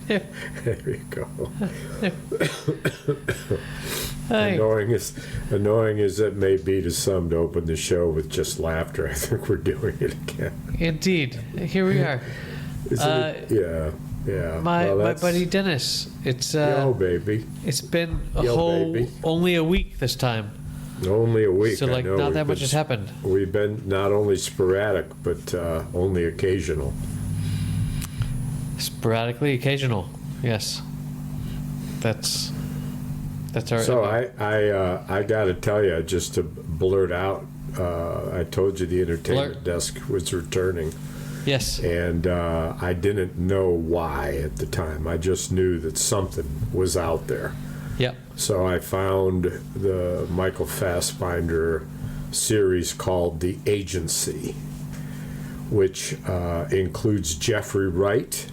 There you go. Hey. Annoying as it may be to some to open the show with just laughter, I think we're doing it again. Indeed. Here we are. Yeah. My buddy Dennis. It's yo, baby. It's been baby. only a week this time. Only a week. So like I know. not that much has happened. We've been not only sporadic, but only occasional. Sporadically occasional. Yes. That's our. So I got to tell you, just to blurt out, I told you the entertainment desk was returning. Yes. And I didn't know why at the time. I just knew that something was out there. Yep. So I found the Michael Fassbender series called The Agency, which includes Jeffrey Wright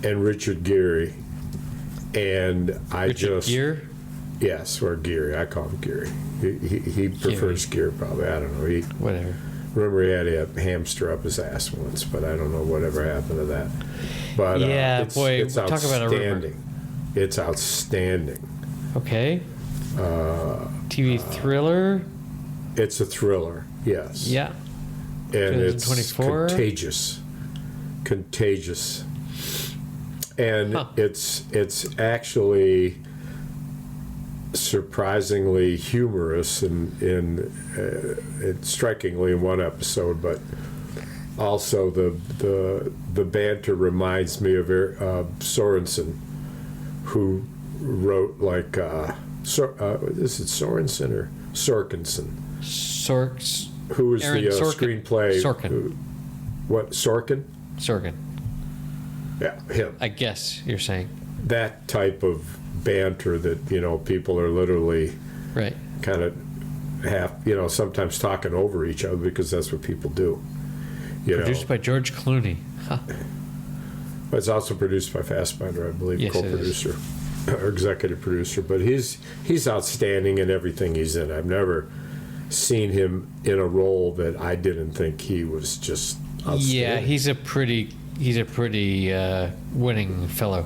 and Richard Gere. And Gere? Yes, or Gere. I call him Gere. He prefers Gere, probably. I don't know. Whatever. Remember, he had a hamster up his ass once, but I don't know whatever happened to that. But it's talk about a rumor. It's outstanding. Okay. TV thriller. It's a thriller. Yes. Yeah. And it's 2024? contagious, and it's actually surprisingly humorous and strikingly in one episode, but also the banter reminds me of Sorensen, who wrote like is it Sorensen or Sorkinson? Who was Aaron the Sorkin. screenplay? Sorkin. What, Sorkin? Sorkin. Yeah, him. I guess you're saying That type of banter that people are literally right. kind of sometimes talking over each other, because that's what people do. Produced by George Clooney. Huh. But it's also produced by Fassbender, I believe, Yes, co-producer or executive producer. But he's outstanding in everything he's in. I've never seen him in a role that I didn't think he was just outstanding. Yeah, he's a pretty winning fellow,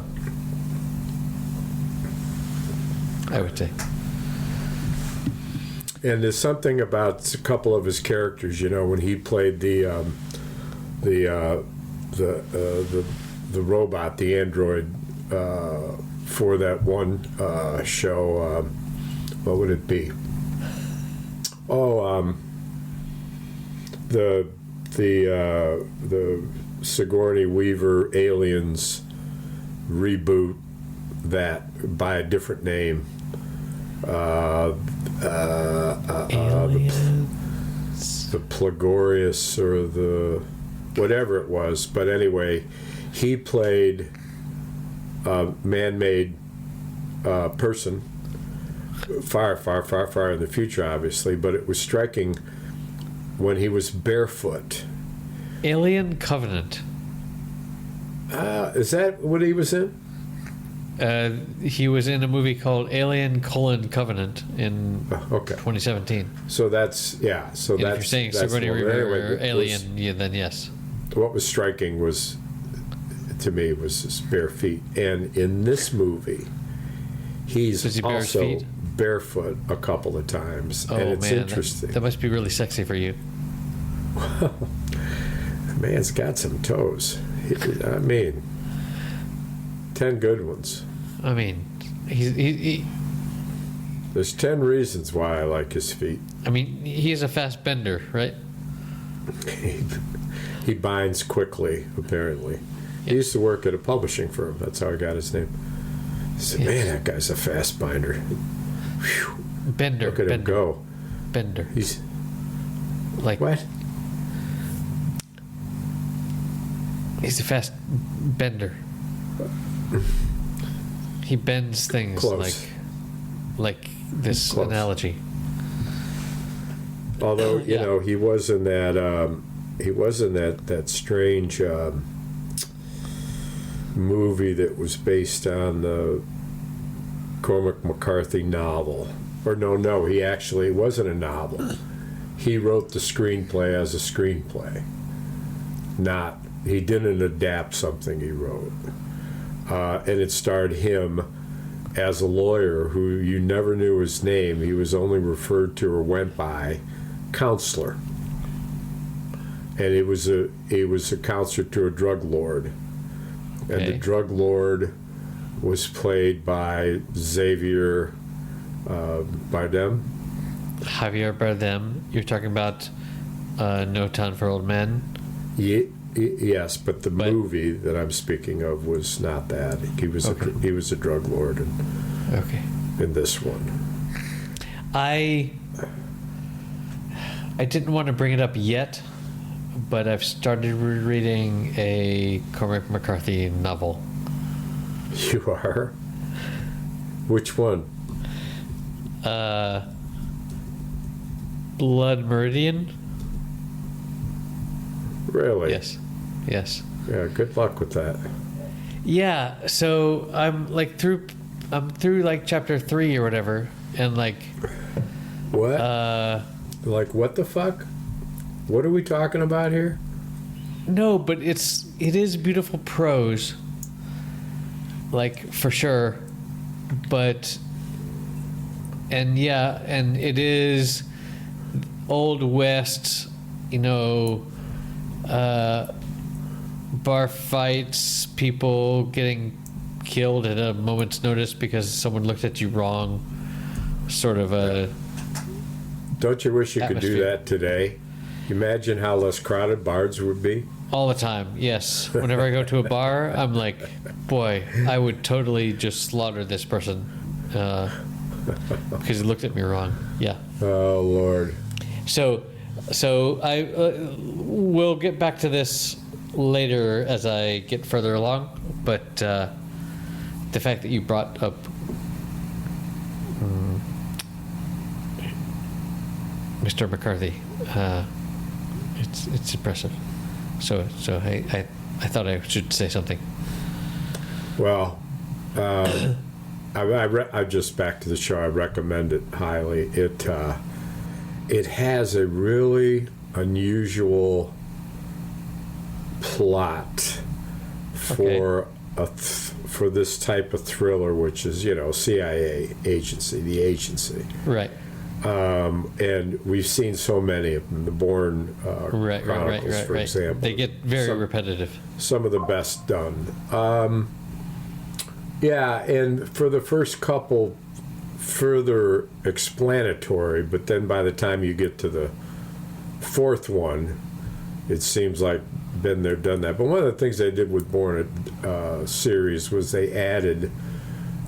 I would say. And there's something about a couple of his characters, when he played the robot, the android, for that one show. What would it be? The Sigourney Weaver Aliens reboot that by a different name. The Plagorius or the whatever it was, but anyway, he played a man-made person, far in the future, obviously, but it was striking when he was barefoot. Alien Covenant. Is that what he was in? He was in a movie called Alien: Covenant in 2017. So that's if you're saying Sigourney Weaver or Alien, then yes. What was striking to me was his bare feet, and in this movie, he's also barefoot a couple of times, and it's interesting. That must be really sexy for you. Well, the man's got some toes. 10 good ones. I mean, he There's 10 reasons why I like his feet. I mean, he's a fast bender, right? He binds quickly, apparently. Yeah. He used to work at a publishing firm. That's how I got his name. I said, man, that guy's a fast binder. Whew. Bender. Look at him go. Bender. He's... Like... What? He's a fast bender. He bends things Close. like this Close. Analogy. Although he was in that strange movie that was based on the Cormac McCarthy novel. Or no, he actually wasn't a novel. He wrote the screenplay as a screenplay, not he didn't adapt something he wrote, and it starred him as a lawyer who you never knew his name. He was only referred to or went by counselor, and he was a counselor to a drug lord, and the drug lord was played by Xavier Bardem. Javier Bardem. You're talking about No Time for Old Men? Yes, but the movie that I'm speaking of was not that. He was he was a drug lord in this one. I didn't want to bring it up yet, but I've started rereading a Cormac McCarthy novel. You are? Which one? Blood Meridian. Really? Yes. Yeah, good luck with that. Yeah, so I'm through like chapter 3 or whatever, and like what? Like what the fuck? What are we talking about here? No, but it is beautiful prose, like for sure, and it is Old West, bar fights, people getting killed at a moment's notice because someone looked at you wrong, sort of a. Don't you wish you could do that today? Imagine how less crowded bars would be. All the time, yes. Whenever I go to a bar, I'm like, boy, I would totally just slaughter this person because he looked at me wrong. Yeah. Oh Lord. So I will get back to this later as I get further along, but the fact that you brought up Mr. McCarthy, it's impressive. So I thought I should say something. Well, I just back to the show. I recommend it highly. It has a really unusual plot for for this type of thriller, which is CIA agency, the agency. Right. And we've seen so many of them. The Bourne Chronicles, for example. They get very repetitive. Some of the best done. Yeah, and for the first couple, further explanatory, but then by the time you get to the fourth one, it seems like been there, done that. But one of the things they did with Bourne series was they added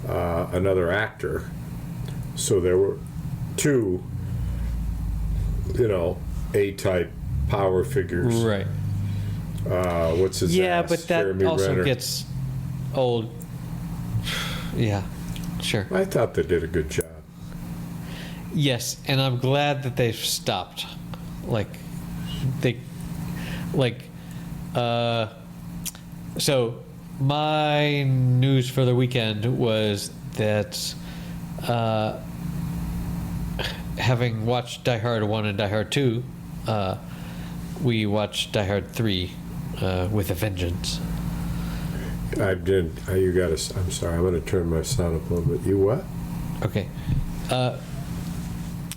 another actor. So there were two, A-type power figures. Right. What's his Yeah, ass? but that Jeremy also Renner. gets old. Yeah, sure. I thought they did a good job. Yes, and I'm glad that they've stopped. So my news for the weekend was that having watched Die Hard 1 and Die Hard 2, we watched Die Hard 3 with a vengeance. I did. You got to. I'm sorry. I'm going to turn my sound up a little bit. You what? Okay.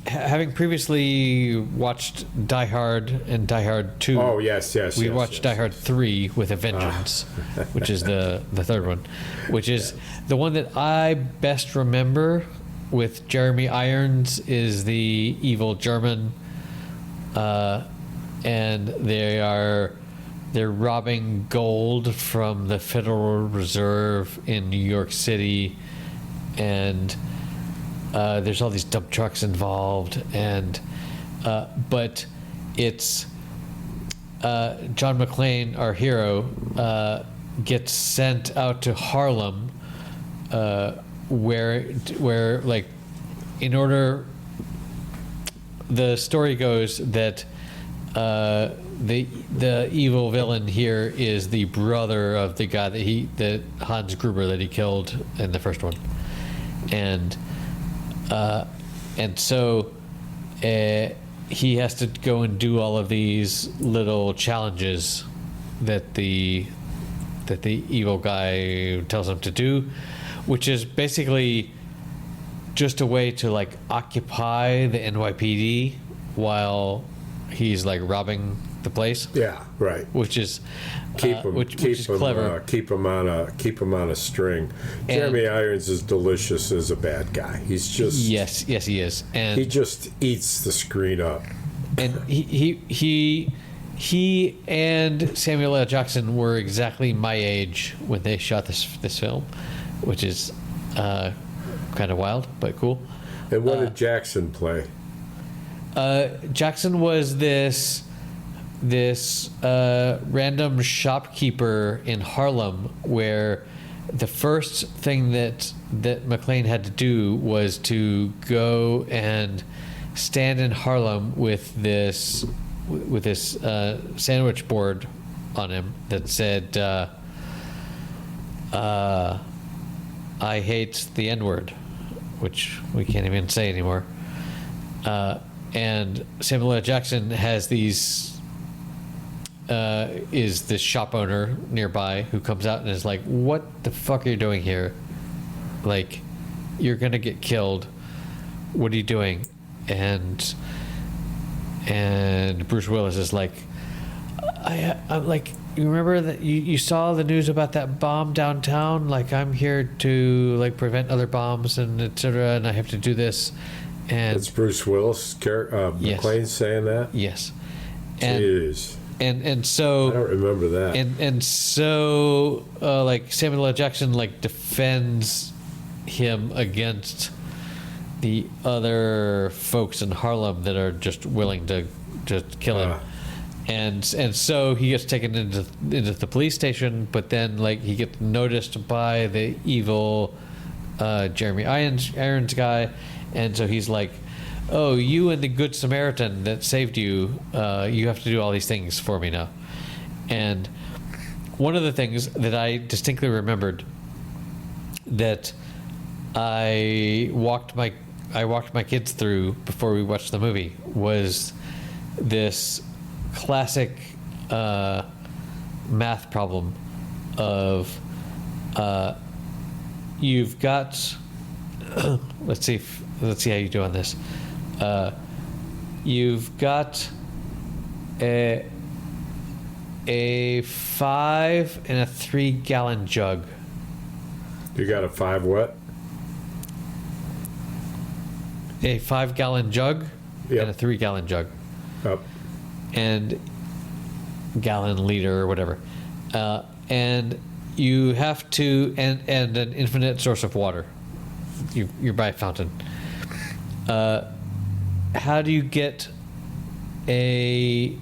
Having previously watched Die Hard and Die Hard 2. Oh, yes. We watched Die Hard 3 with a vengeance, which is the third one, which is the one that I best remember with Jeremy Irons is the evil German, and they're robbing gold from the Federal Reserve in New York City, and there's all these dump trucks involved, and but it's John McClane, our hero, gets sent out to Harlem, where like, in order, the story goes that the evil villain here is the brother of the guy that Hans Gruber that he killed in the first one, and so he has to go and do all of these little challenges that the evil guy tells him to do, which is basically just a way to like occupy the NYPD while he's like robbing the place. Yeah, right. Which is which is him, clever. keep him on a string. Jeremy Irons is delicious as a bad guy. He's just yes, he is, and he just eats the screen up. And he and Samuel L. Jackson were exactly my age when they shot this film, which is kind of wild but cool. And what did Jackson play? Jackson was this random shopkeeper in Harlem, where the first thing that McClane had to do was to go and stand in Harlem with this sandwich board on him that said, "I hate the N-word," which we can't even say anymore. And Samuel L. Jackson has is this shop owner nearby who comes out and is like, "What the fuck are you doing here? Like, you're gonna get killed. What are you doing?" And Bruce Willis is like, I'm like, "You remember that you saw the news about that bomb downtown? Like, I'm here to like prevent other bombs and etc. And I have to do this." And it's Bruce Willis, McClane saying that. Yes. Jeez. And so I don't remember that. And so like Samuel L. Jackson like defends him against the other folks in Harlem that are just willing to just kill him. And so he gets taken into the police station, but then like he gets noticed by the evil Jeremy Irons guy, and so he's like, "Oh, you and the Good Samaritan that saved you, you have to do all these things for me now." And one of the things that I distinctly remembered that I walked my kids through before we watched the movie was this classic math problem of you've got let's see how you do on this. You've got a 5 and a 3 gallon jug. You got a 5 what? A 5 gallon jug. Yep. And a 3 gallon jug. Yep. And gallon, liter, or whatever. And you have to, and an infinite source of water. You're by a fountain. How do you get a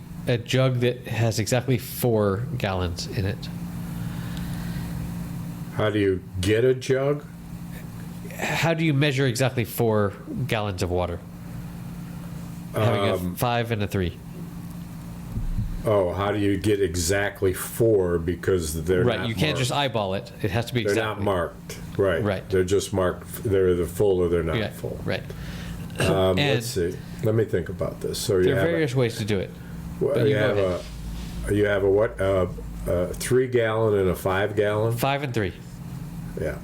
jug that has exactly 4 gallons in it? How do you get a jug? How do you measure exactly 4 gallons of water? Having a 5 and a 3. Oh, how do you get exactly 4? Because they're right. not You can't marked. just eyeball it. It has to be They're exactly. not marked. Right. Right. They're just marked. They're either full or they're not Yeah, full. right. Let's And see. Let me think about this. So you there are have various ways to do it. you you go have you have a what? A 3 gallon and a 5 gallon. 5 and 3. Yeah.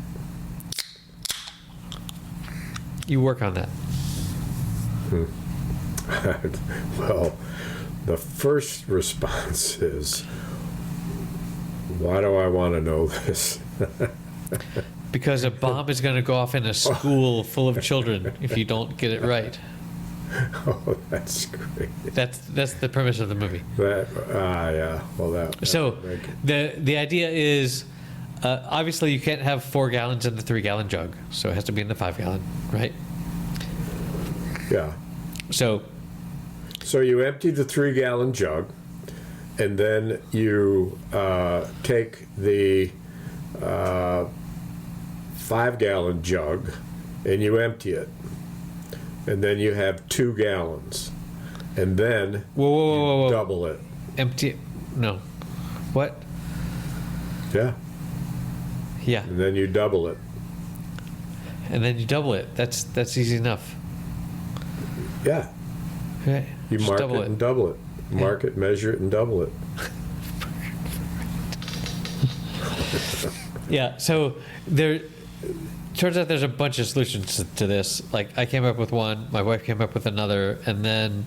You work on that. Well, the first response is, why do I want to know this? Because a bomb is going to go off in a school full of children if you don't get it right. Oh, that's great. That's the premise of the movie. Yeah. Well, that. So would make it. the idea is, obviously you can't have 4 gallons in the 3 gallon jug, so it has to be in the 5 gallon, right? Yeah. So you empty the 3 gallon jug, and then you take the 5 gallon jug, and you empty it, and then you have 2 gallons, and then whoa. double it. Empty? No. What? Yeah. Yeah. And then you double it. And then you double it. That's easy enough. Yeah. Okay. You Just mark double it and double it. Mark it, measure it, and double it. Yeah, so there turns out there's a bunch of solutions to this. Like, I came up with one, my wife came up with another, and then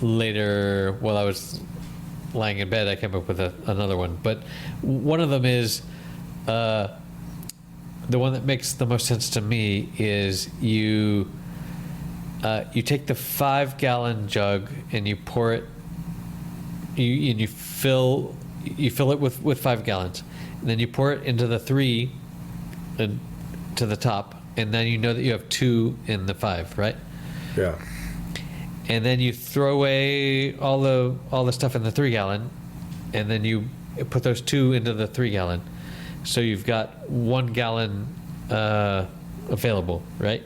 later, while I was lying in bed, I came up with another one. But one of them is the one that makes the most sense to me is you take the 5-gallon jug and you pour it, you fill it with 5 gallons, and then you pour it into the 3 and to the top, and then you know that you have 2 in the 5, right? Yeah. And then you throw away all the stuff in the 3-gallon, and then you put those 2 into the 3-gallon. So you've got 1 gallon available, right?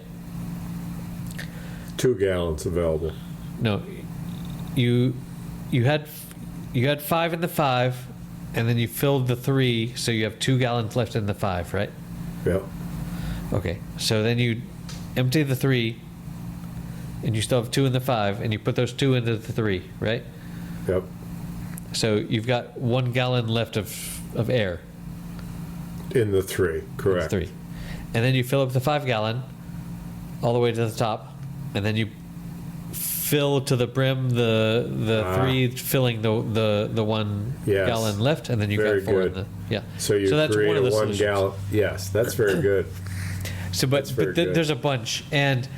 2 gallons available. No, you had 5 in the 5, and then you filled the 3, so you have 2 gallons left in the 5, right? Yep. Okay, so then you empty the 3, and you still have 2 in the 5, and you put those 2 into the 3, right? Yep. So you've got 1 gallon left of air. In the 3, correct. 3. And then you fill up the 5-gallon all the way to the top, and then you fill to the brim the 3, filling the 1 Yes. gallon left, and then you Very got 4 good. in the, yeah. So you that's create one of the a 1 solutions. gallon. Yes, that's very good. So, but very good. there's a bunch, and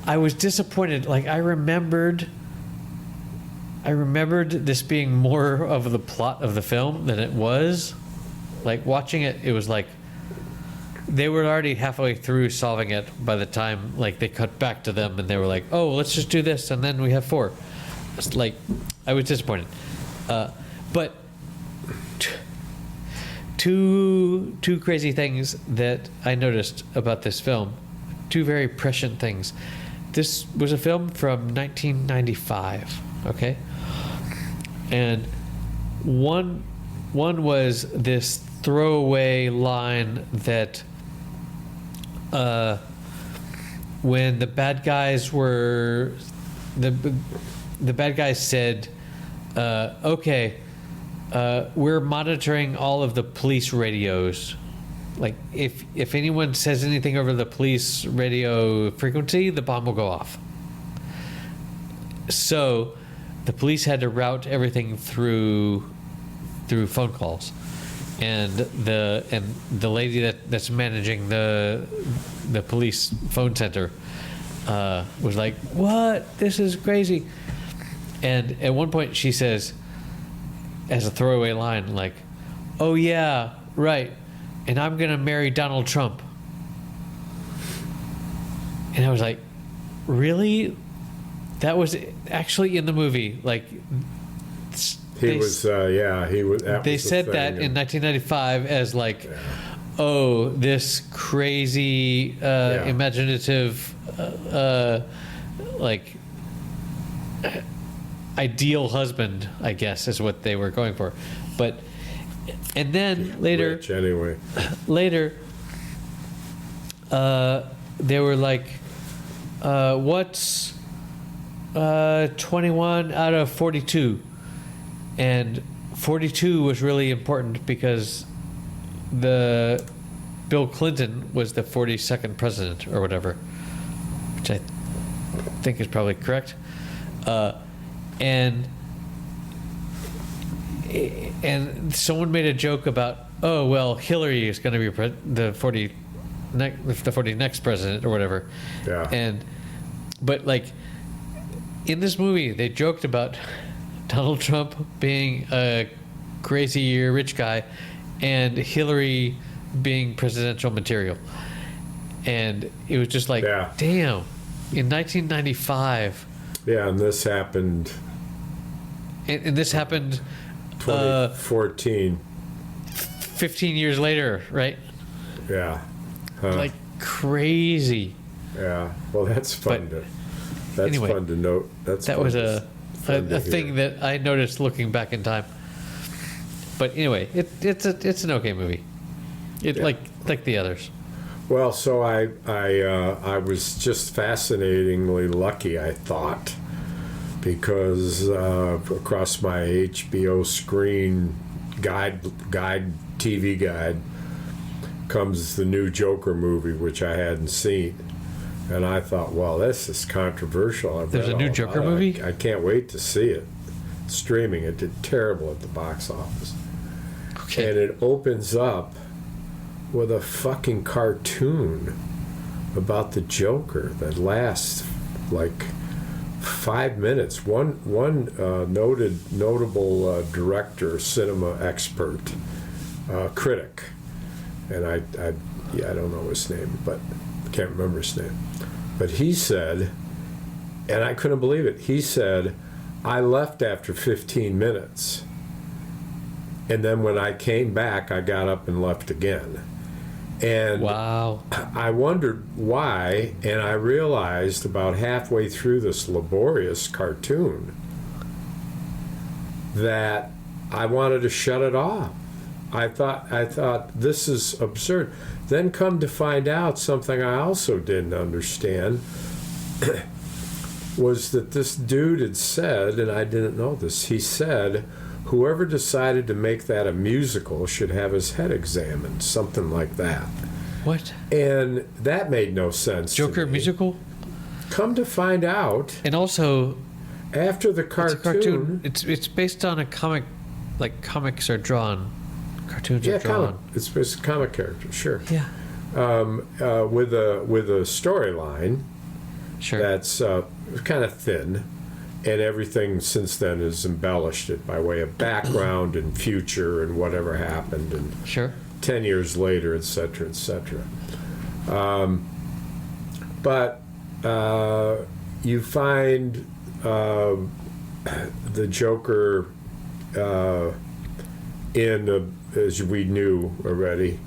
I was disappointed. Like, I remembered this being more of the plot of the film than it was. Like, watching it, it was like they were already halfway through solving it by the time, like, they cut back to them, and they were like, "Oh, let's just do this, and then we have 4." It's like, I was disappointed. But two crazy things that I noticed about this film. 2 very prescient things. This was a film from 1995. Okay, and one was this throwaway line that when the bad guys were the bad guys said, okay, we're monitoring all of the police radios. Like, if anyone says anything over the police radio frequency, the bomb will go off. So the police had to route everything through phone calls, and the lady that's managing the police phone center was like, "What? This is crazy." And at one point she says, as a throwaway line, like, "Oh yeah, right, and I'm gonna marry Donald Trump." And I was like, really? That was actually in the movie. Like, He was. they said that in 1995 as like, oh, this crazy, imaginative, like, ideal husband, I guess, is what they were going for. But, and then later, Rich, anyway. later, they were like, what's 21 out of 42? And 42 was really important because Bill Clinton was the 42nd president or whatever, which I think is probably correct. And someone made a joke about, oh well, Hillary is going to be the 40 next president or whatever. Yeah. But like, in this movie, they joked about Donald Trump being a crazy rich guy and Hillary being presidential material. And it was just like, damn, in 1995. Yeah, and this happened. And this happened 2014. 15 years later, right? Yeah. Like, crazy. Yeah. Well, that's fun anyway, fun to note. That was a thing that I noticed looking back in time. But anyway, it's an okay movie. Like the others. Well, so I was just fascinatingly lucky, I thought, because across my HBO screen guide TV Guide comes the new Joker movie, which I hadn't seen. And I thought, well, this is controversial. There's a new Joker movie? I can't wait to see it. Streaming, it did terrible at the box office. Okay. And it opens up with a fucking cartoon about the Joker that lasts like 5 minutes. One notable director, cinema expert, critic, and I don't know his name, but I can't remember his name. But he said, and I couldn't believe it. He said, I left after 15 minutes, and then when I came back, I got up and left again. And wow. I wondered why, and I realized about halfway through this laborious cartoon that I wanted to shut it off. I thought this is absurd. Then come to find out, something I also didn't understand was that this dude had said, and I didn't know this, he said whoever decided to make that a musical should have his head examined, something like that. What? And that made no sense. Joker to me. musical? Come to find out, And also, after the it's a cartoon. It's based on a comic, like comics are drawn. Cartoons are drawn. It's a comic character, sure. Yeah. With a storyline Sure. that's kind of thin, and everything since then is embellished it by way of background and future and whatever happened and Sure. 10 years later, etc., etc. But you find the Joker in, as we knew already,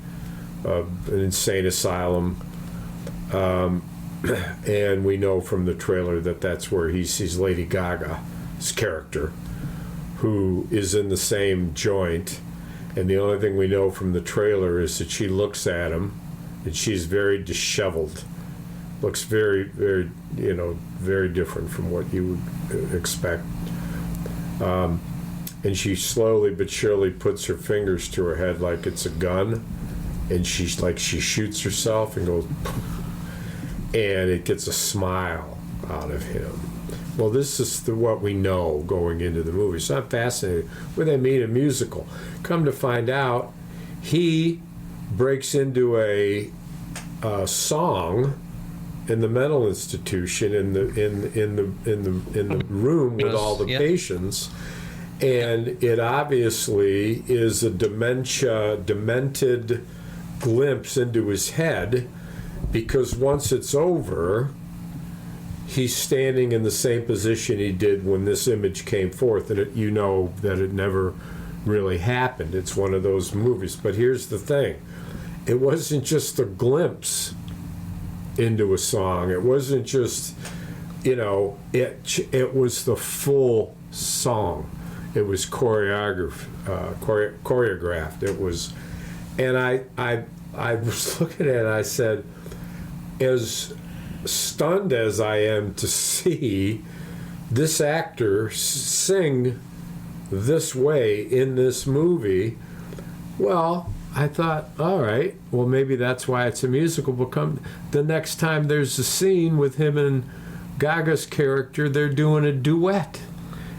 an insane asylum. And we know from the trailer that that's where he sees Lady Gaga's character, who is in the same joint. And the only thing we know from the trailer is that she looks at him, and she's very disheveled. Looks very, very, very different from what you would expect. And she slowly but surely puts her fingers to her head like it's a gun, and she shoots herself and goes, and it gets a smile out of him. Well, this is what we know going into the movie. So I'm fascinated. What do they mean a musical? Come to find out, he breaks into a song in the mental institution in the room with all the patients, and it obviously is a demented glimpse into his head, because once it's over, he's standing in the same position he did when this image came forth, and you know that it never really happened. It's one of those movies. But here's the thing. It wasn't just a glimpse into a song. It wasn't just, it was the full song. It was choreographed. It was, and I was looking at it and I said, as stunned as I am to see this actor sing this way in this movie, well, I thought, all right, well, maybe that's why it's a musical. But the next time there's a scene with him and Gaga's character, they're doing a duet,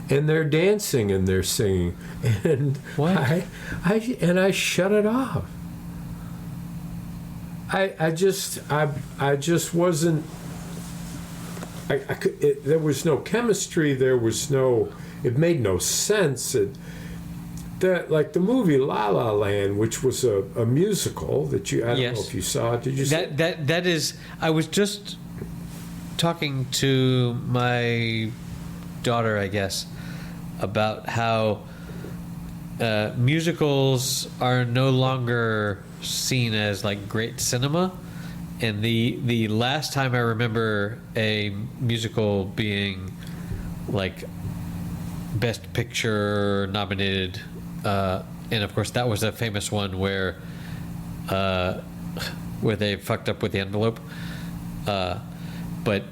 and they're dancing and they're singing, and what? I shut it off. I just wasn't. There was no chemistry. There was no. It made no sense. Like the movie La La Land, which was a musical that I don't know if you saw it. Did you see it? That is. I was just talking to my daughter, I guess, about how musicals are no longer seen as like great cinema, and the last time I remember a musical being like Best Picture nominated, and of course that was a famous one where they fucked up with the envelope, but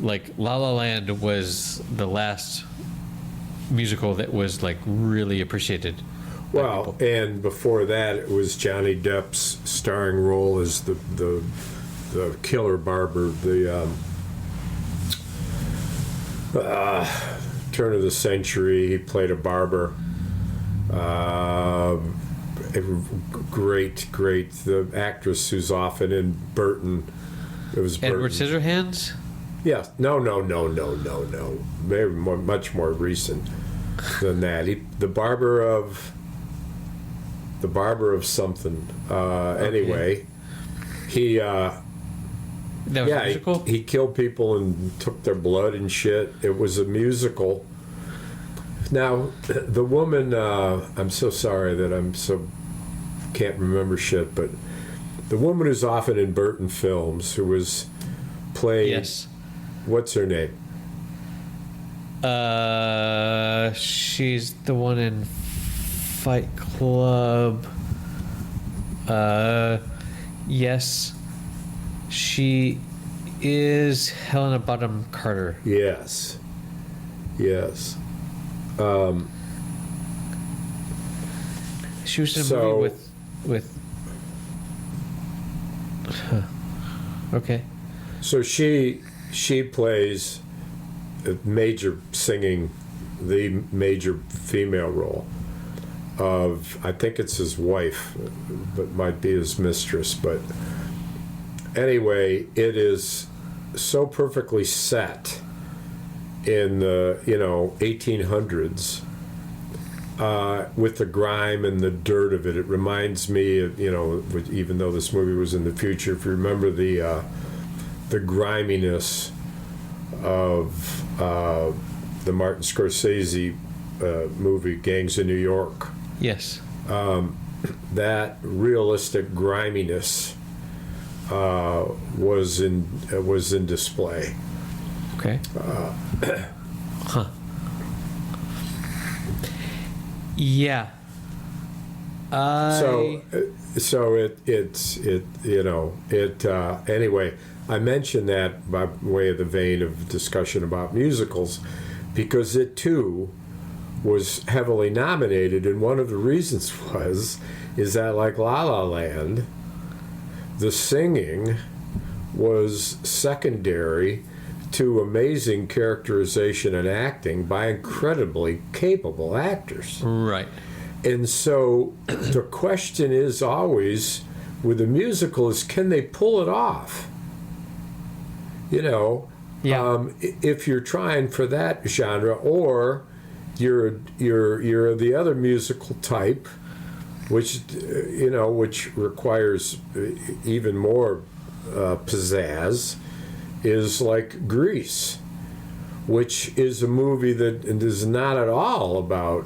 like La La Land was the last musical that was like really appreciated. Well, and before that, it was Johnny Depp's starring role as the killer barber, the turn of the century. He played a barber. Great. The actress who's often in Burton. It was Edward Burton. Scissorhands? Yes. No. Maybe much more recent than that. The barber of something. Anyway, he. That was a musical? He killed people and took their blood and shit. It was a musical. Now, the woman, I'm so sorry that can't remember shit, but the woman who's often in Burton films, who was playing. Yes. What's her name? She's the one in Fight Club. Yes. She is Helena Bonham Carter. Yes. She was in a movie with. Okay. So she plays the major female role of, I think it's his wife, but might be his mistress. But anyway, it is so perfectly set in the 1800s. With the grime and the dirt of it. It reminds me of, even though this movie was in the future, if you remember the griminess of the Martin Scorsese movie Gangs of New York. Yes. That realistic griminess was in display. Okay. Huh. Yeah. Anyway, I mentioned that by way of the vein of discussion about musicals, because it too was heavily nominated, and one of the reasons is that, like La La Land, the singing was secondary to amazing characterization and acting by incredibly capable actors. Right. And so the question is always, with a musical, is can they pull it off? Yeah. If you're trying for that genre, or you're the other musical type, which requires even more pizzazz, is like Grease, which is a movie that is not at all about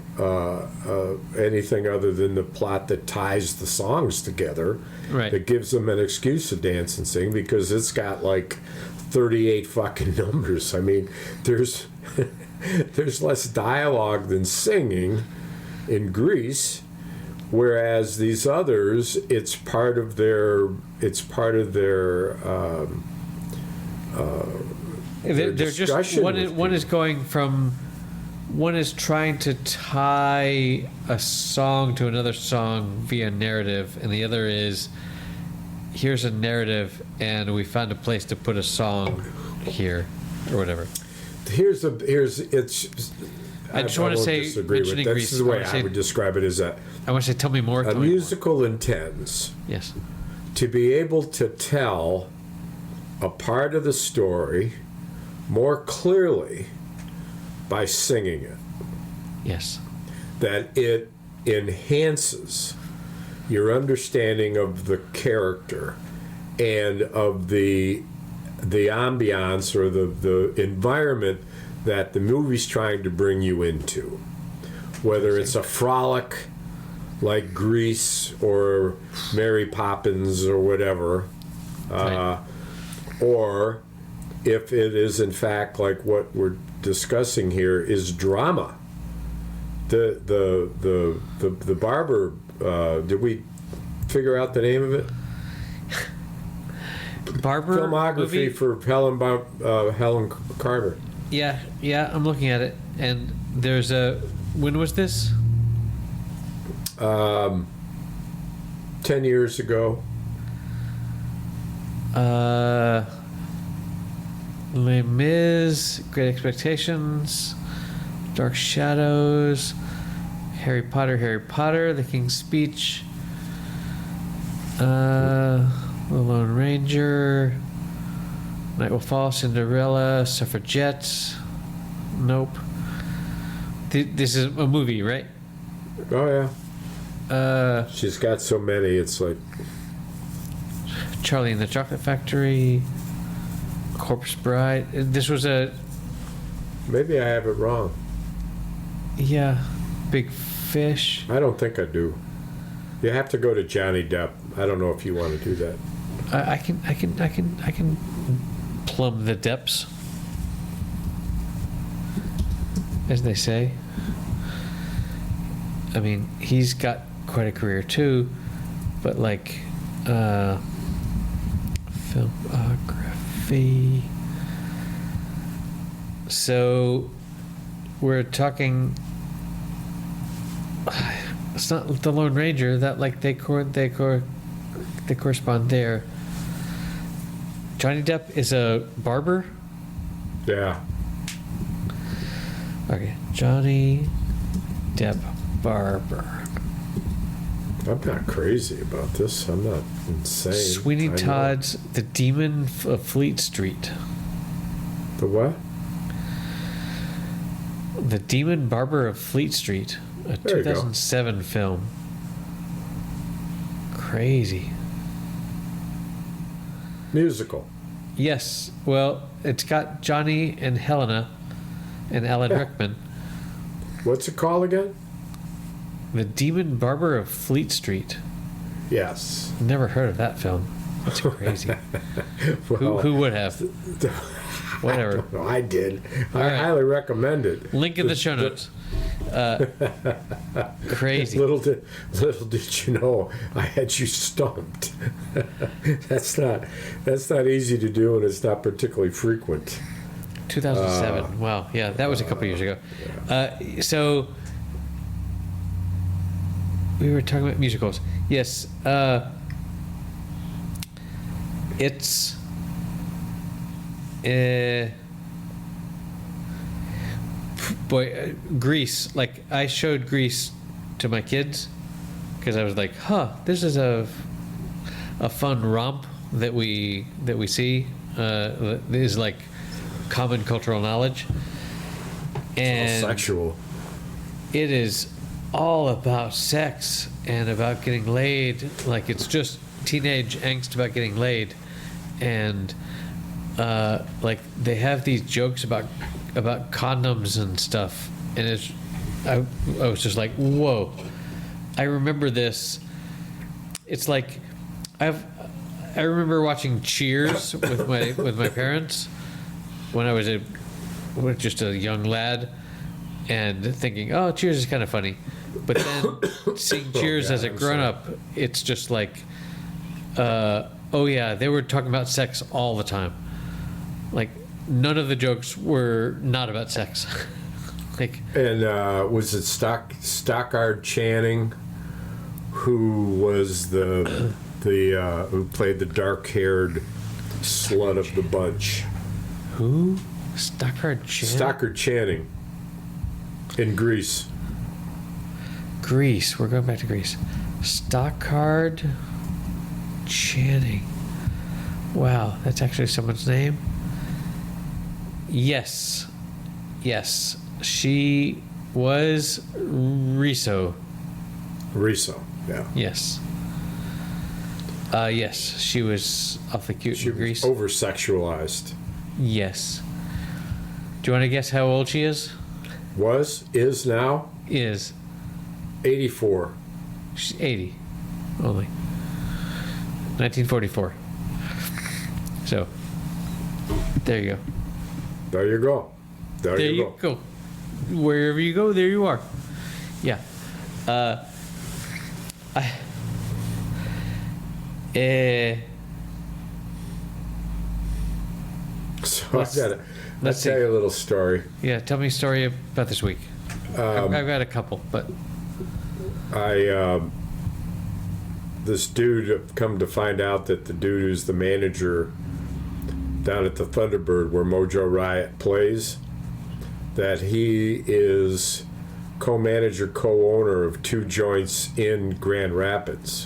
anything other than the plot that ties the songs together. Right. That gives them an excuse to dance and sing, because it's got like 38 fucking numbers. I mean, there's less dialogue than singing in Grease, whereas these others, it's part of their they're just one is trying to tie a song to another song via narrative, and the other is, here's a narrative and we found a place to put a song here, or whatever. I just want to say, disagree with that. This is the way I would describe it, is that I want to say, tell me more. A musical intends to be able to tell a part of the story more clearly by singing it. Yes. That it enhances your understanding of the character and of the ambiance, or the environment that the movie's trying to bring you into. Whether it's a frolic like Grease or Mary Poppins or whatever, or if it is in fact like what we're discussing here is drama. The barber, did we figure out the name of it? Barber filmography movie? For Helen Carter. Yeah, I'm looking at it, and there's when was this? 10 years ago. Les Mis, Great Expectations, Dark Shadows, Harry Potter, The King's Speech, The Lone Ranger, Night Will Fall, Cinderella, Suffragettes. Nope. This is a movie, right? Oh yeah. She's got so many. It's like Charlie and the Chocolate Factory, Corpse Bride. This was a maybe I have it wrong. Big Fish. I don't think I do. You have to go to Johnny Depp. I don't know if you want to do that. I can plumb the depths, as they say. I mean, he's got quite a career too, but like filmography. So we're talking. It's not the Lone Ranger. That like they correspond there. Johnny Depp is a barber. Yeah. Okay, Johnny Depp barber. I'm not crazy about this. I'm not insane. Sweeney Todd's The Demon of Fleet Street. The what? The Demon Barber of Fleet Street, a There you go. 2007 film. Crazy. Musical. Yes, well, it's got Johnny and Helena and Alan Rickman. What's it called again? The Demon Barber of Fleet Street. Yes. Never heard of that film. That's crazy. Well, who would have? Whatever. no, I did. All I right. highly recommend it. Link in the show notes. Crazy. Little did you know I had you stumped. that's not easy to do, and it's not particularly frequent. 2007. Wow. Yeah, that was a couple years ago. So we were talking about musicals. Yes. It's. Boy, Grease. Like I showed Grease to my kids because I was like, this is a fun romp that we see. Is like common cultural knowledge, and All sexual. it is all about sex and about getting laid. Like it's just teenage angst about getting laid, and like they have these jokes about condoms and stuff, and I was just like, whoa. I remember this. It's like I remember watching Cheers with my parents when I was just a young lad, and thinking, oh, Cheers is kind of funny. But then seeing Cheers as a grown-up, it's just like, oh yeah, they were talking about sex all the time. Like, none of the jokes were not about sex. Like, And was it Stockard Channing, who was the who played the dark-haired slut of the bunch? who? Stockard Channing? Stockard Channing in Grease. Grease. We're going back to Grease. Stockard Channing. Wow, that's actually someone's name. Yes. She was Rizzo. Rizzo, yeah. Yes. Yes, she was awfully cute She in was Grease. over-sexualized. Yes. Do you want to guess how old she is? Is now Is. 84. She's 80. Only. 1944. So, there you go. There you go. There you go. Wherever you go, there you are. Yeah. So Let's I'll see. tell you a little story. Yeah, tell me a story about this week. I've got a couple, but this dude, come to find out that the dude who's the manager down at the Thunderbird where Mojo Riot plays, that he is co-manager, co-owner of 2 joints in Grand Rapids,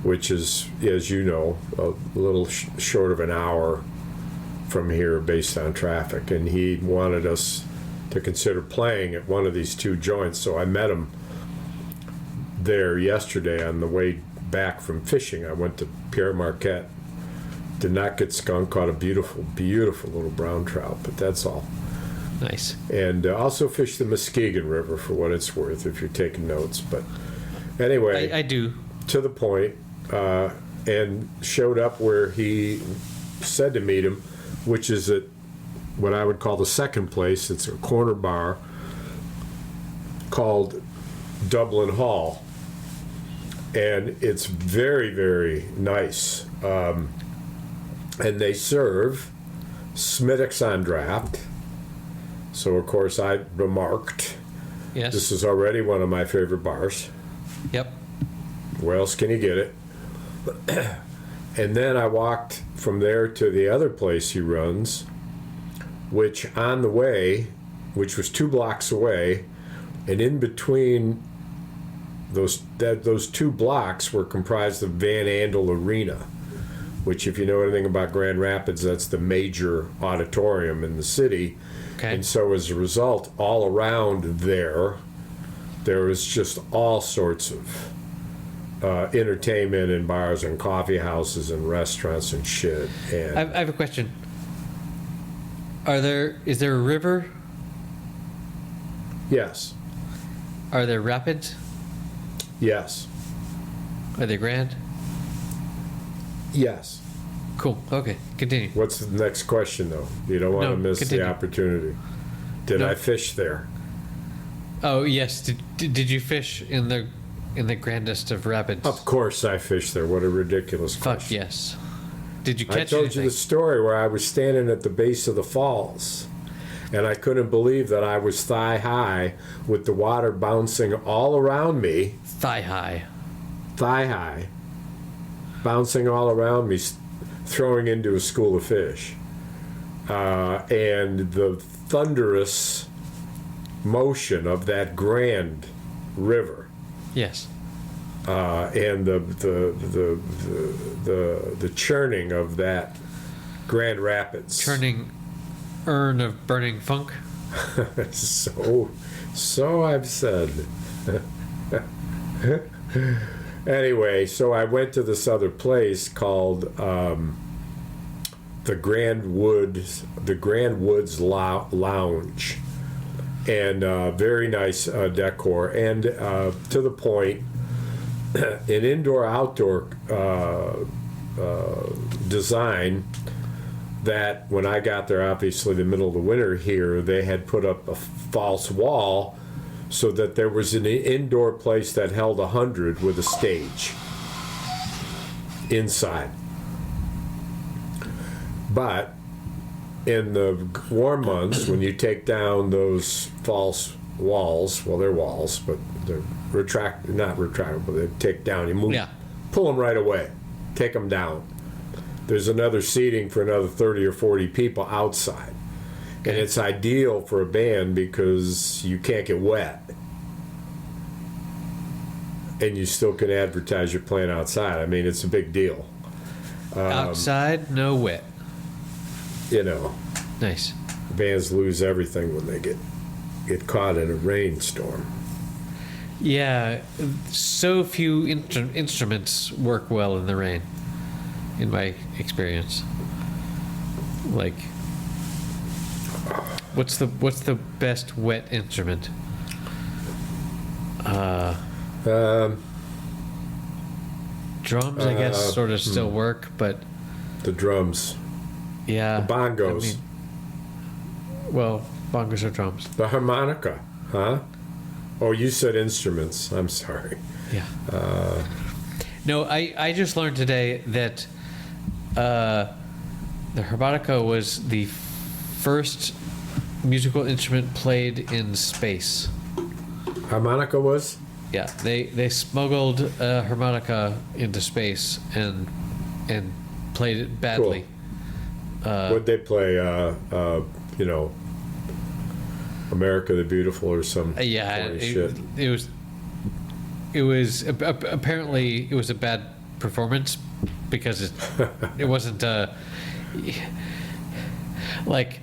which is, as you know, a little short of an hour from here based on traffic. And he wanted us to consider playing at one of these 2 joints. So I met him there yesterday on the way back from fishing. I went to Pierre Marquette, did not get skunked, caught a beautiful, beautiful little brown trout, but that's all. Nice. And also fished the Muskegon River for what it's worth, if you're taking notes. But anyway, I do. To the point, and showed up where he said to meet him, which is at what I would call the second place. It's a corner bar called Dublin Hall, and it's very, very nice. And they serve Smittix on draft. So of course I remarked, Yes. this is already one of my favorite bars. Yep. Where else can you get it? And then I walked from there to the other place he runs, which on the way, which was 2 blocks away, and in between those 2 blocks were comprised of Van Andel Arena, which, if you know anything about Grand Rapids, that's the major auditorium in the city. Okay. And so as a result, all around there was just all sorts of entertainment and bars and coffee houses and restaurants and shit. And I have a question. Is there a river? yes, Are there rapids? yes, Are they grand? yes. Cool. Okay. Continue. What's the next question, though? You don't want No, to miss continue. the opportunity. Did No. I fish there? Oh yes. Did you fish in the grandest of rapids? Of course I fished there. What a ridiculous Fuck question. yes. Did you I catch told anything? you the story where I was standing at the base of the falls, and I couldn't believe that I was thigh high with the water bouncing all around me, Thigh high. bouncing all around me, throwing into a school of fish. And the thunderous motion of that grand river, Yes. and the churning of that Grand Rapids. Churning urn of burning funk. So I've said. Anyway, so I went to this other place called the Grand Woods Lounge, and very nice decor, and to the point, an indoor-outdoor design that when I got there, obviously the middle of the winter here, they had put up a false wall so that there was an indoor place that held 100 with a stage inside. But in the warm months, when you take down those false walls, well, they're walls, but they're not retractable, they take down, you move, Yeah. pull them right away, take them down. There's another seating for another 30 or 40 people outside. And Okay. it's ideal for a band because you can't get wet. And you still can advertise you're playing outside. I mean, it's a big deal. Outside, no wet. You know, Nice. bands lose everything when they get caught in a rainstorm. Yeah, so few instruments work well in the rain, in my experience. Like, what's the best wet instrument? Drums, I guess, sort of still work, but The drums, yeah, the bongos, I mean, well, bongos are drums. the harmonica, huh? Oh, you said instruments. I'm sorry. Yeah. No, I just learned today that the harmonica was the first musical instrument played in space. Harmonica was? Yeah, they smuggled a harmonica into space and played it badly. What'd they play? America the Beautiful or some Yeah, corny shit. it was apparently it was a bad performance because it wasn't like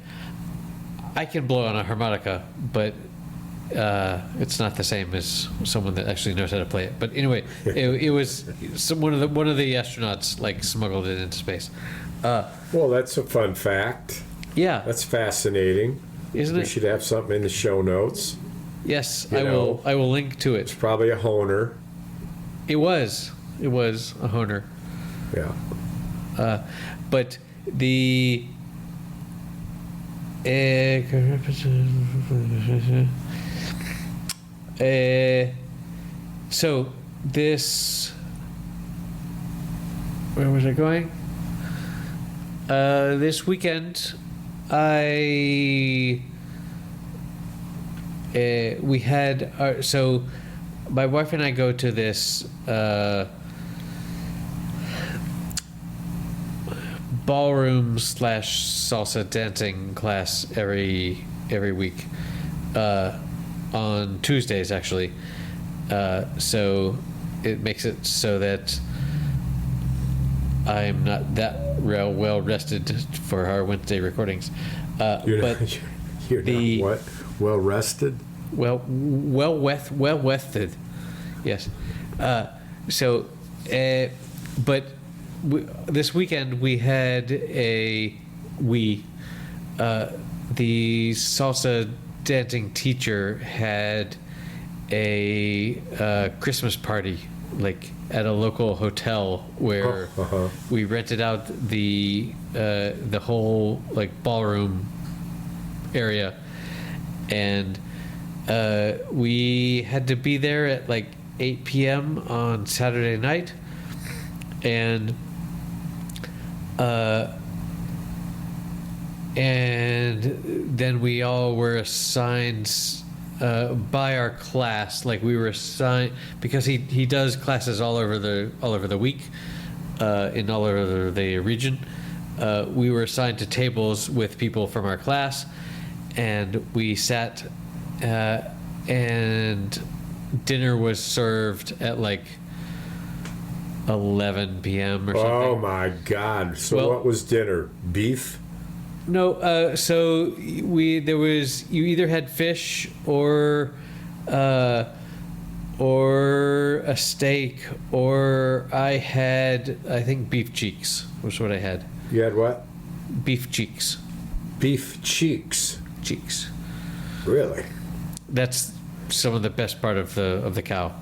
I can blow on a harmonica, but it's not the same as someone that actually knows how to play it. But anyway, it was one of the astronauts like smuggled it into space. Well, that's a fun fact. Yeah, That's fascinating. isn't We it? should have something in the show notes. Yes, You know. I will link to It's it. probably a honer. It was a honer, Yeah. but the. So this, where was I going? This weekend, we had so my wife and I go to this ballroom / salsa dancing class every week on Tuesdays actually. So it makes it so that I'm not that well rested for our Wednesday recordings. You're the- not what? Well rested? Well rested, yes. But this weekend we had the salsa dancing teacher had a Christmas party, like at a local hotel where we rented out the whole like ballroom area, and we had to be there at like 8 p.m. on Saturday night, and then we all were assigned by our class, like we were assigned because he does classes all over the week in all over the region. We were assigned to tables with people from our class, and we sat and dinner was served at like 11 p.m. or something. Oh my God! So Well- what was dinner? Beef? No, so you either had fish or a steak, or I think beef cheeks was what I had. You had what? Beef cheeks. Beef cheeks. Cheeks. Really? That's some of the best part of the cow.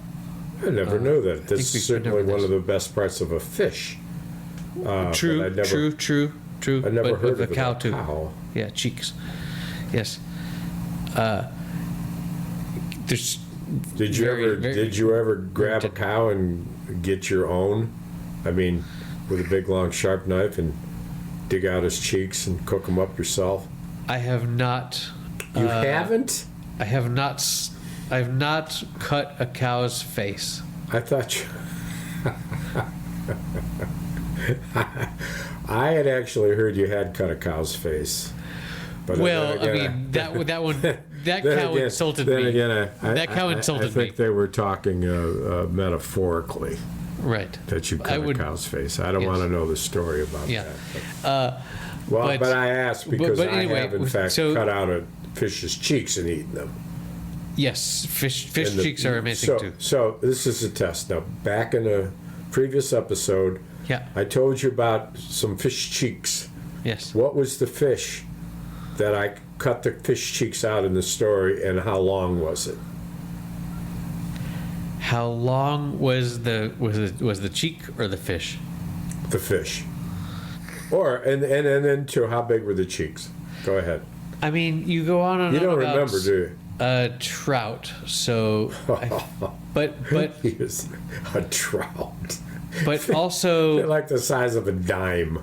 I never knew that. That's we've certainly covered one this. of the best parts of a fish. True, but I never, true. I never But heard the of cow a too. cow. Yeah, cheeks. Yes. There's. Did you ever grab a cow and get your own? I mean, with a big long sharp knife and dig out his cheeks and cook them up yourself? I have not. You haven't? I have not. I have not cut a cow's face. I thought you. I had actually heard you had cut a cow's face. But Well, then I again, mean that one that then cow again- insulted then me. Again, That cow I insulted think me. they were talking metaphorically Right. that you I cut would- a cow's face. I don't yes. want to know the story about Yeah. that. But I asked because but I anyway, have in fact so- cut out a fish's cheeks and eaten them. Yes, fish And the- cheeks are amazing so, too. So this is a test. Now, back in a previous episode, Yeah. I told you about some fish cheeks. Yes. What was the fish that I cut the fish cheeks out in the story, and how long was it? How long was the cheek or the fish? The fish. Or and then to how big were the cheeks? Go ahead. I mean, you go on and You on don't about remember, do you? trout. So, but He was a trout. but They're also like the size of a dime.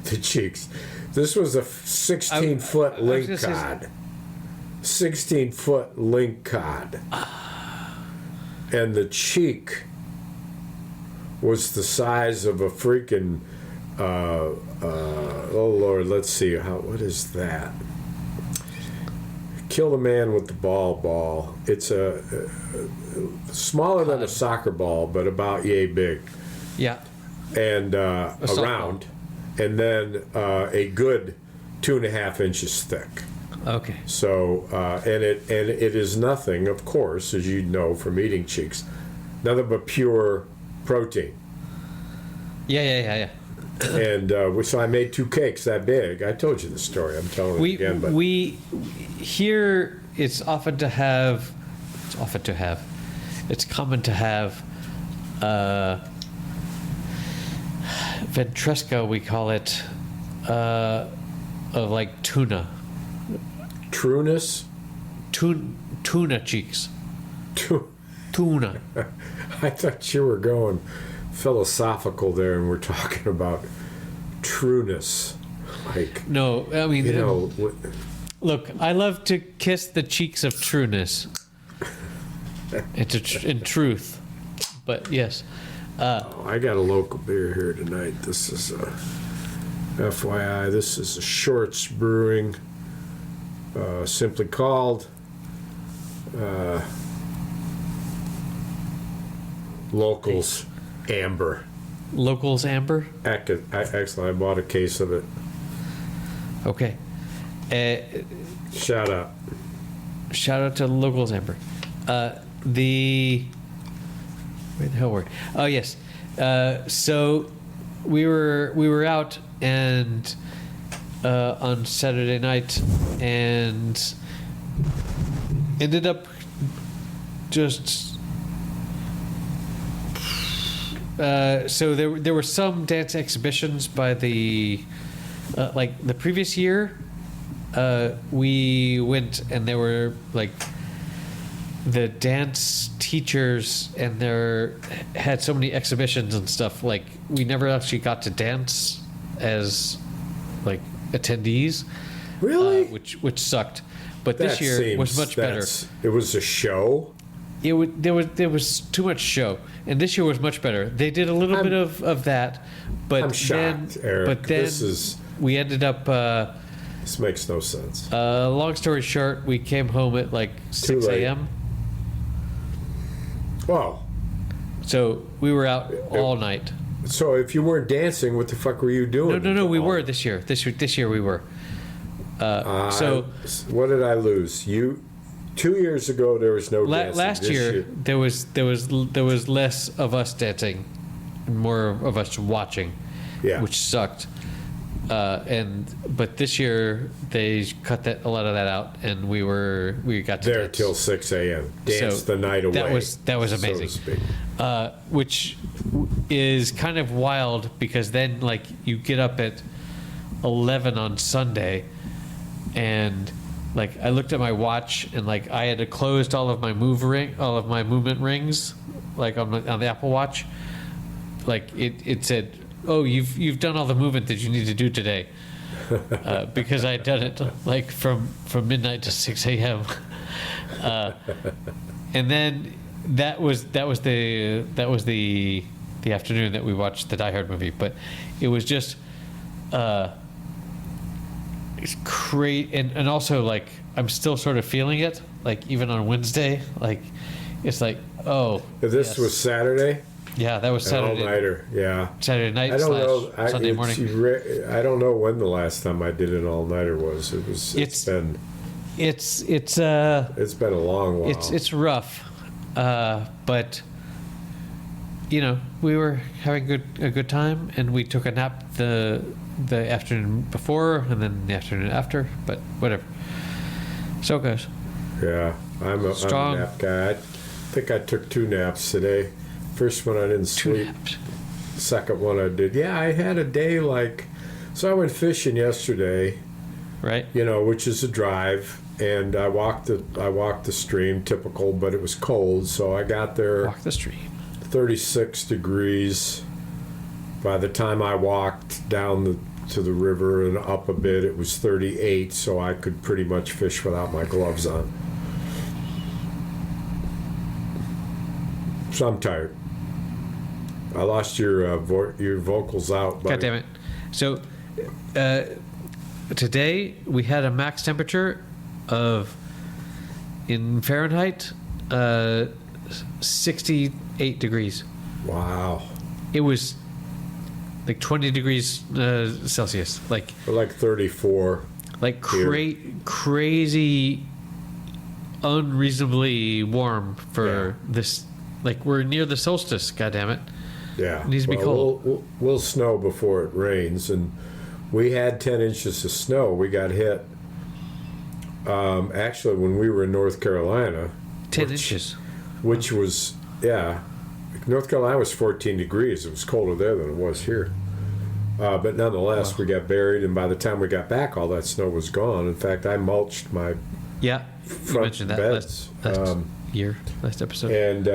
The cheeks. This was a 16-foot I was link gonna say- cod. 16-foot link cod. and the cheek was the size of a freaking oh Lord, let's see, what is that? Kill the Man with the Ball. It's a smaller than a soccer ball, but about yay big. Yeah. And softball. around, and then a good 2.5 inches thick. Okay. So and it is nothing, of course, as you know from eating cheeks, nothing but pure protein. Yeah. And so I made 2 cakes that big. I told you the story. I'm telling it again. But we here it's common to have ventresca, we call it, of like tuna. Trueness? Tuna cheeks. Tuna. I thought you were going philosophical there, and we're talking about trueness. Like, No, I mean, you know, look, I love to kiss the cheeks of trueness. In truth. But yes. I got a local beer here tonight. This is FYI, this is a Shorts Brewing, simply called Locals Amber. Locals Amber? Excellent. I bought a case of it. Okay. Shout out. Shout out to Locals Amber. Where the hell were we? Oh, yes. So we were out and on Saturday night and ended up just so there were some dance exhibitions by the like the previous year we went and there were like the dance teachers and there had so many exhibitions and stuff, like we never actually got to dance as like attendees. Really? Which sucked. But this year was much better. It was a show? There was too much show, and this year was much better. They did a little bit of that, but I'm shocked, Eric. But then we ended up. This makes no sense. Long story short, we came home at like 6 a.m. Wow. So we were out all night. So if you weren't dancing, what the fuck were you doing? No, we were this year. This year we were. So what did I lose? 2 years ago there was no dancing. Last year there was less of us dancing, and more of us watching, which sucked. But this year they cut a lot of that out, and we got to there dance. till 6 a.m. Dance the night away. That was amazing. So to speak. Which is kind of wild because then like you get up at 11 on Sunday, and like I looked at my watch and like I had closed all of my movement rings, like on the Apple Watch. Like it said, "Oh, you've done all the movement that you need to do today," because I had done it like from midnight to 6 a.m. And then that was the afternoon that we watched the Die Hard movie. But it was just it's great, and also like I'm still sort of feeling it, like even on Wednesday, like it's like, oh, this was Saturday. Yeah, that was Saturday. All-nighter, yeah. Saturday night I don't know. Sunday morning. I don't know when the last time I did an all-nighter was. It's been a long while. It's rough, but you know we were having a good time, and we took a nap the afternoon before and then the afternoon after. But whatever. So it goes. Yeah, I'm a nap guy. I think I took 2 naps today. First one I didn't sleep. Second one I did. Yeah, I had a day like, so I went fishing yesterday. Right. You know, which is a drive, and I walked the stream, typical, but it was cold, so I got there. Walk the stream. 36 degrees. By the time I walked down to the river and up a bit, it was 38, so I could pretty much fish without my gloves on. So I'm tired. I lost your vocals out. Buddy. God damn it. So today we had a max temperature of, in Fahrenheit, 68 degrees. Wow. It was like 20 degrees Celsius. Like We're like 34. Like crazy, unreasonably warm for this. Like we're near the solstice. God damn it! Yeah. It needs to be cold. We'll snow before it rains, and we had 10 inches of snow. We got hit. Actually, when we were in North Carolina, 10 inches, which was North Carolina was 14 degrees. It was colder there than it was here. But nonetheless, we got buried, and by the time we got back, all that snow was gone. In fact, I mulched my you front mentioned that beds. last episode. And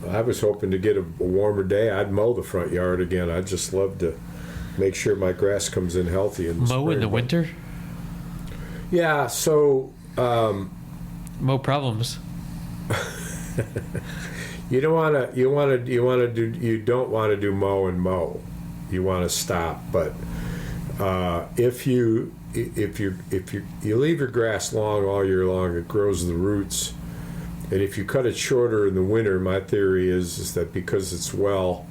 I was hoping to get a warmer day. I'd mow the front yard again. I'd just love to make sure my grass comes in healthy in the Mow spring. in the winter? Yeah, so Mow problems. you don't want to do mow and mow. You want to stop, but if you leave your grass long all year long, it grows the roots. And if you cut it shorter in the winter, my theory is that because it's well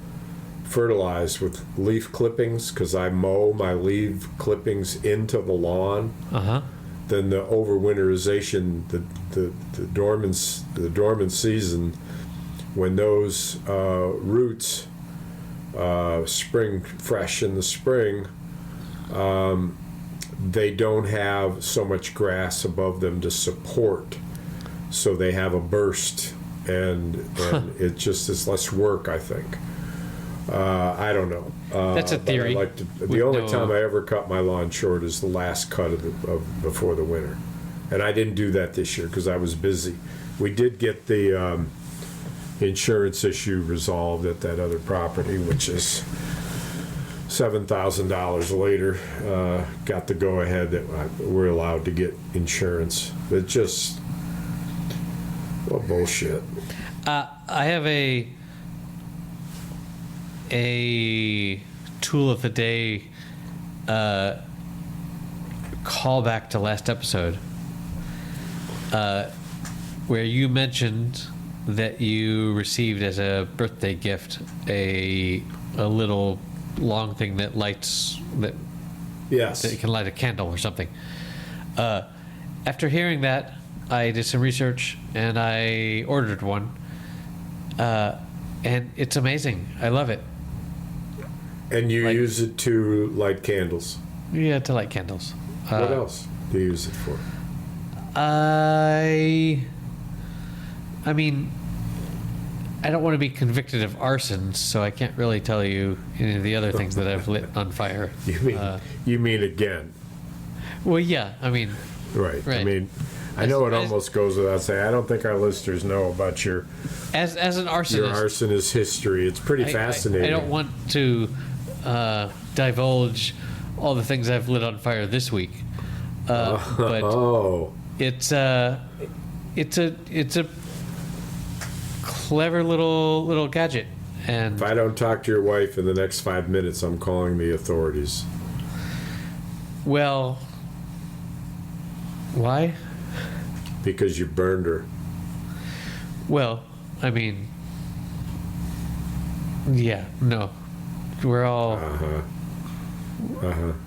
fertilized with leaf clippings, because I mow my leaf clippings into the lawn, then the overwinterization, the dormant season, when those roots spring fresh in the spring, they don't have so much grass above them to support, so they have a burst, and it just is less work, I think. I don't know. That's a theory. The only time I ever cut my lawn short is the last cut of before the winter, and I didn't do that this year because I was busy. We did get the insurance issue resolved at that other property, which is $7,000 later. Got the go-ahead that we're allowed to get insurance. But just, well, bullshit. I have a tool of the day callback to last episode, where you mentioned that you received as a birthday gift a little long thing that lights that you can light a candle or something. After hearing that, I did some research and I ordered one, and it's amazing. I love it. And you use it to light candles? Yeah, to light candles. What else do you use it for? I mean, I don't want to be convicted of arson, so I can't really tell you any of the other things that I've lit on fire. You mean again? Well, yeah. I mean, right. I mean, I know it almost goes without saying. I don't think our listeners know about your as an arsonist. Your arsonist history. It's pretty fascinating. I don't want to divulge all the things I've lit on fire this week, but it's a clever little gadget. And if I don't talk to your wife in the next 5 minutes, I'm calling the authorities. Well, why? Because you burned her. Well, I mean, yeah, no, we're all.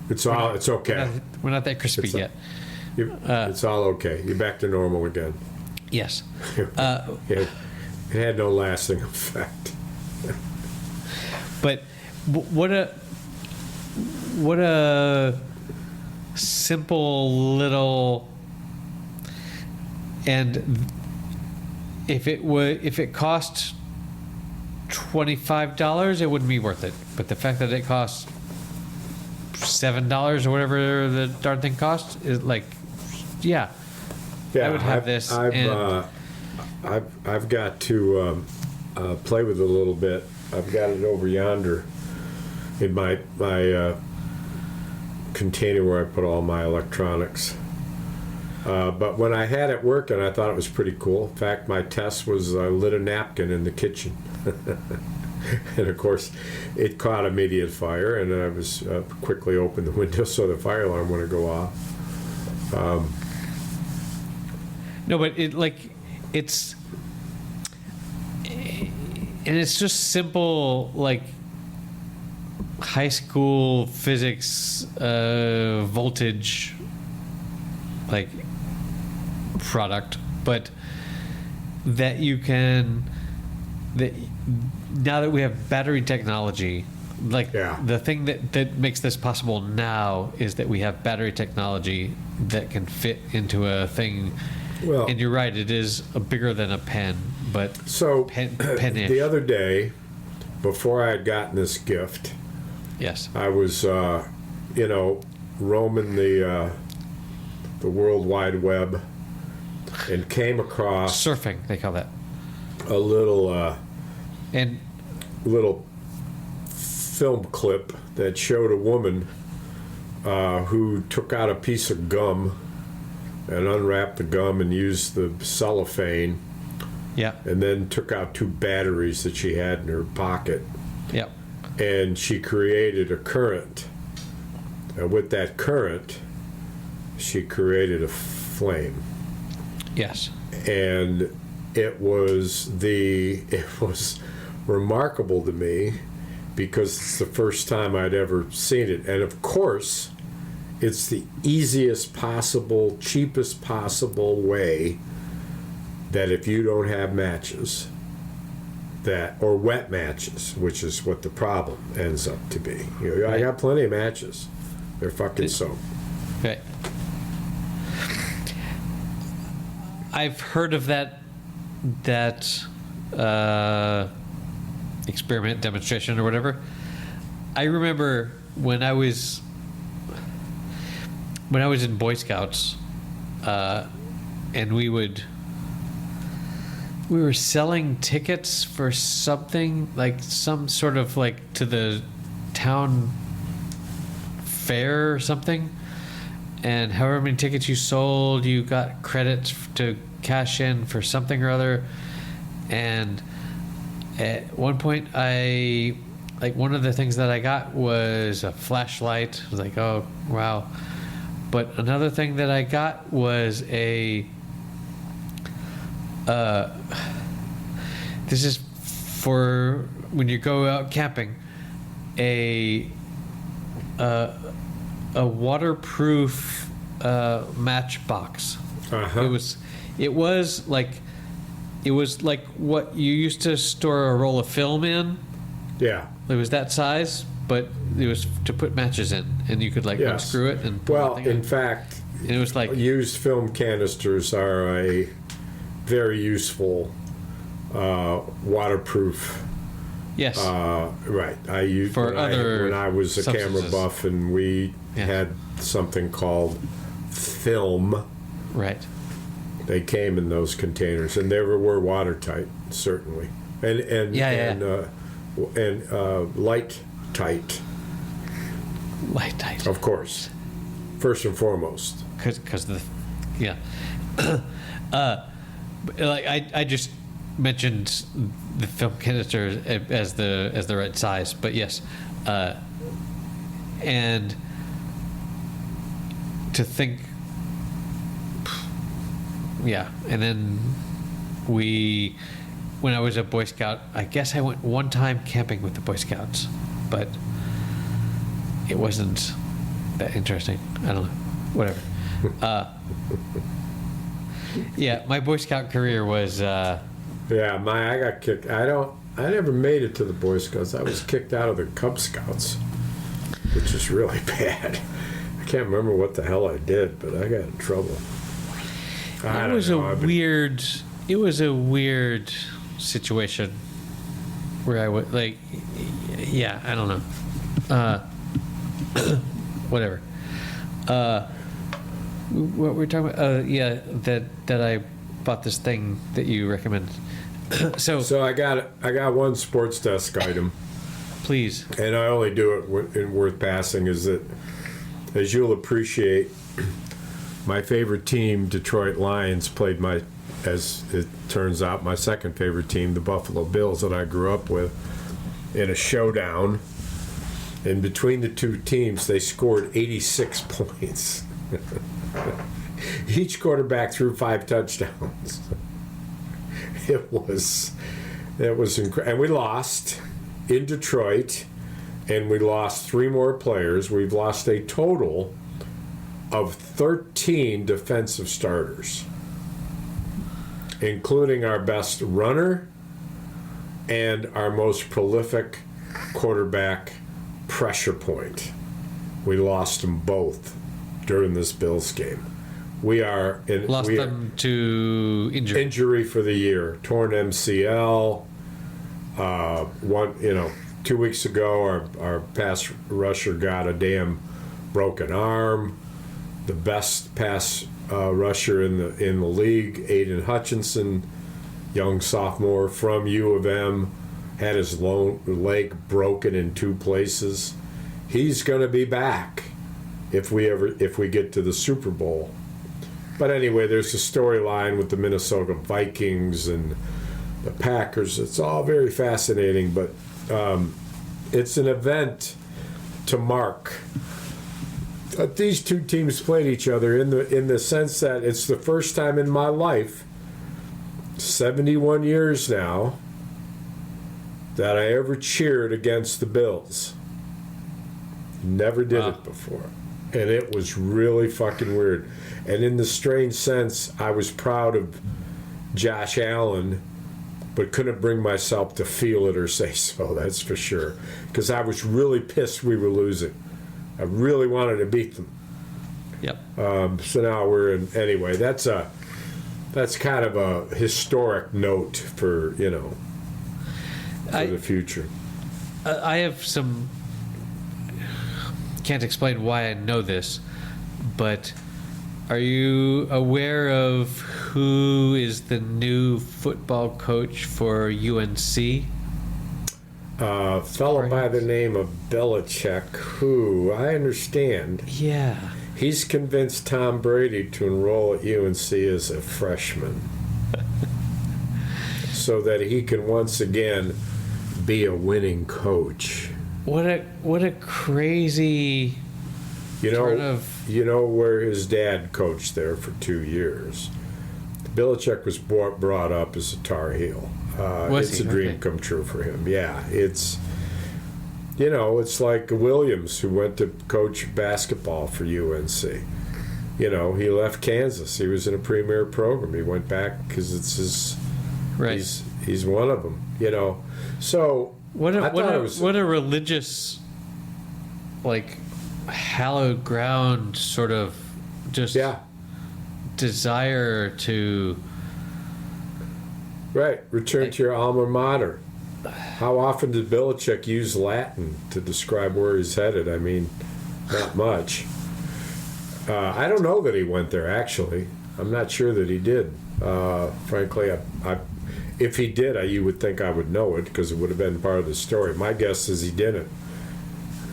It's okay. We're not that crispy yet. It's all okay. You're back to normal again. Yes. It had no lasting effect. But what a simple little, and if it cost $25, it wouldn't be worth it. But the fact that it costs $7 or whatever the darn thing costs is like, yeah, I would have this. I've got to play with it a little bit. I've got it over yonder in my container where I put all my electronics. But when I had it working, I thought it was pretty cool. In fact, my test was I lit a napkin in the kitchen. And of course, it caught immediate fire, and I was quickly opened the window so the fire alarm wouldn't go off. No, but it's and it's just simple, like high school physics voltage like product, but that you can, that now that we have battery technology, like the thing that makes this possible now is that we have battery technology that can fit into a thing. Well, and you're right, it is bigger than a pen, but so pen-ish. The other day, before I had gotten this gift, yes, I was roaming the World Wide Web and came across surfing, they call that, a little and little film clip that showed a woman who took out a piece of gum and unwrapped the gum and used the cellophane. Yeah. And then took out 2 batteries that she had in her pocket. Yep. And she created a current. And with that current, she created a flame. Yes. And it was remarkable to me because it's the first time I'd ever seen it. And of course, it's the easiest possible, cheapest possible way that if you don't have matches, or wet matches, which is what the problem ends up to be. I got plenty of matches. They're fucking soap. Okay. I've heard of that experiment, demonstration, or whatever. I remember when I was in Boy Scouts, and we were selling tickets for something, like some sort of like to the town fair or something, and however many tickets you sold, you got credits to cash in for something or other. And at one point, one of the things that I got was a flashlight. I was like, oh wow. But another thing that I got was this is for when you go out camping, a waterproof matchbox. Uh-huh. It was like what you used to store a roll of film in. Yeah. It was that size, but it was to put matches in, and you could unscrew it and put well, that thing in in. fact, and it was like used film canisters are a very useful waterproof. Yes. Right. I used for when I was a substances. camera buff, and we had something called film. Right. They came in those containers, and they were watertight, certainly, and light tight. Light tight. Of course, first and foremost. Because I just mentioned the film canister as the right size, but yes, and to think, and then when I was a Boy Scout, I guess I went one time camping with the Boy Scouts, but it wasn't that interesting. I don't know, whatever. My Boy Scout career was. I got kicked. I never made it to the Boy Scouts. I was kicked out of the Cub Scouts, which is really bad. I can't remember what the hell I did, but I got in trouble. It was a weird situation where I would I don't know. Whatever. What we're talking about? That I bought this thing that you recommended. So I got one sports desk item. Please. And I only do it in worth passing. Is that, as you'll appreciate, my favorite team, Detroit Lions, played my as it turns out, my second favorite team, the Buffalo Bills, that I grew up with, in a showdown. And between the two teams, they scored 86 points. Each quarterback threw 5 touchdowns. It was incredible. And we lost in Detroit, and we lost 3 more players. We've lost a total of 13 defensive starters, including our best runner and our most prolific quarterback pressure point. We lost them both during this Bills game. We are lost them to injury for the year. Torn MCL. 2 weeks ago, our pass rusher got a damn broken arm. The best pass rusher in the league, Aiden Hutchinson, young sophomore from U of M, had his leg broken in 2 places. He's going to be back if we get to the Super Bowl. But anyway, there's a storyline with the Minnesota Vikings and the Packers. It's all very fascinating, but it's an event to mark. These two teams played each other in the sense that it's the first time in my life, 71 years now, that I ever cheered against the Bills. Never did it before. And it was really fucking weird. And in the strange sense, I was proud of Josh Allen, but couldn't bring myself to feel it or say so, that's for sure. Because I was really pissed we were losing. I really wanted to beat them. Yep. So now we're in. Anyway, that's kind of a historic note for the future. I have some. Can't explain why I know this, but are you aware of who is the new football coach for UNC? A fellow by the name of Belichick, who I understand. Yeah. He's convinced Tom Brady to enroll at UNC as a freshman so that he can once again be a winning coach. What a crazy You know where his dad coached there for 2 years. Belichick was brought up as a Tar Heel. It's a dream come true for him. Yeah, it's like Williams, who went to coach basketball for UNC. He left Kansas. He was in a premier program. He went back because it's his. Right. He's one of them. So what a religious, like, hallowed ground sort of just desire to. Right, return to your alma mater. How often did Belichick use Latin to describe where he's headed? I mean, not much. I don't know that he went there, actually. I'm not sure that he did. Frankly, if he did, you would think I would know it because it would have been part of the story. My guess is he didn't.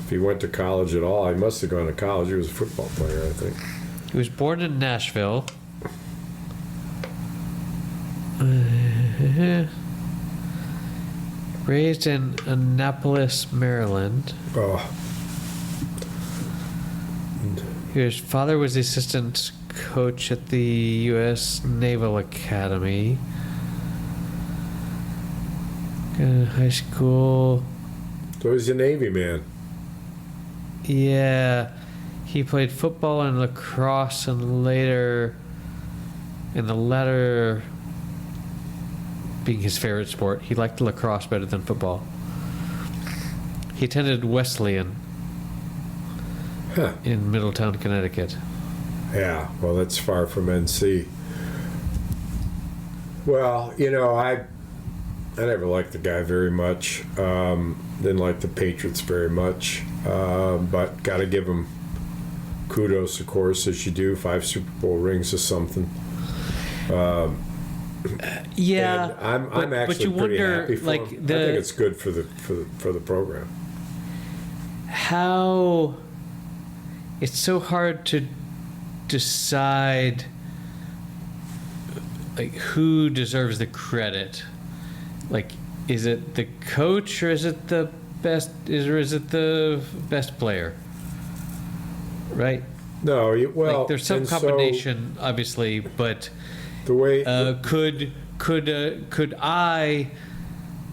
If he went to college at all, he must have gone to college. He was a football player, I think. He was born in Nashville. Raised in Annapolis, Maryland. Oh. His father was the assistant coach at the U.S. Naval Academy. High school. So he's a Navy man. Yeah. He played football and lacrosse, and later, in the latter being his favorite sport, he liked lacrosse better than football. He attended Wesleyan in Middletown, Connecticut. Yeah, well, that's far from NC. Well, I never liked the guy very much. Didn't like the Patriots very much. But got to give him kudos, of course, as you do. 5 Super Bowl rings is something. Yeah, and I'm actually pretty happy for him. I think it's good for the program. How it's so hard to decide like who deserves the credit? Like, is it the coach or is it the best? Is it the best player? Right. No, well, like there's some and so combination, obviously, but the way could I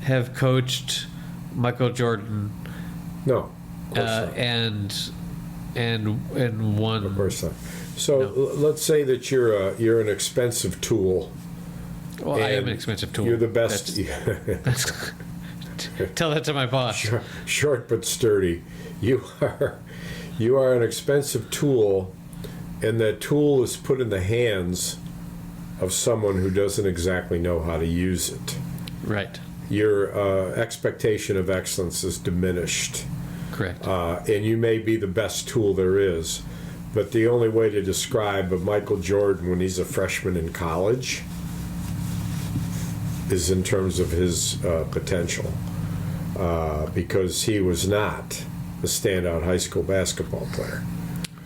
have coached Michael Jordan? no, of course not. and won? Of course not. So let's say that you're an expensive tool. Well, I am and an expensive tool. You're the best. Tell that to my boss. Short but sturdy. You are an expensive tool, and that tool is put in the hands of someone who doesn't exactly know how to use it. Right. Your expectation of excellence is diminished. Correct. And you may be the best tool there is, but the only way to describe a Michael Jordan when he's a freshman in college is in terms of his potential, because he was not a standout high school basketball player.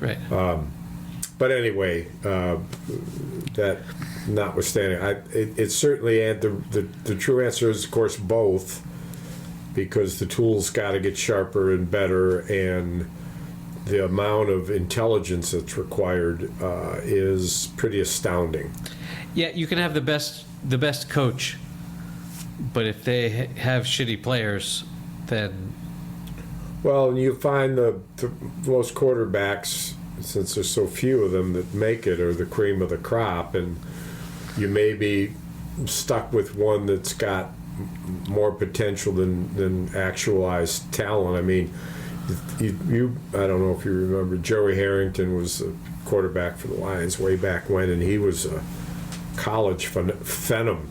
Right. But anyway, that notwithstanding, it certainly, and the true answer is, of course, both, because the tools got to get sharper and better, and the amount of intelligence that's required is pretty astounding. Yeah, you can have the best coach, but if they have shitty players, then Well, and you find the most quarterbacks, since there's so few of them that make it, are the cream of the crop, and you may be stuck with one that's got more potential than actualized talent. I mean, you I don't know if you remember, Joey Harrington was a quarterback for the Lions way back when, and he was a college phenom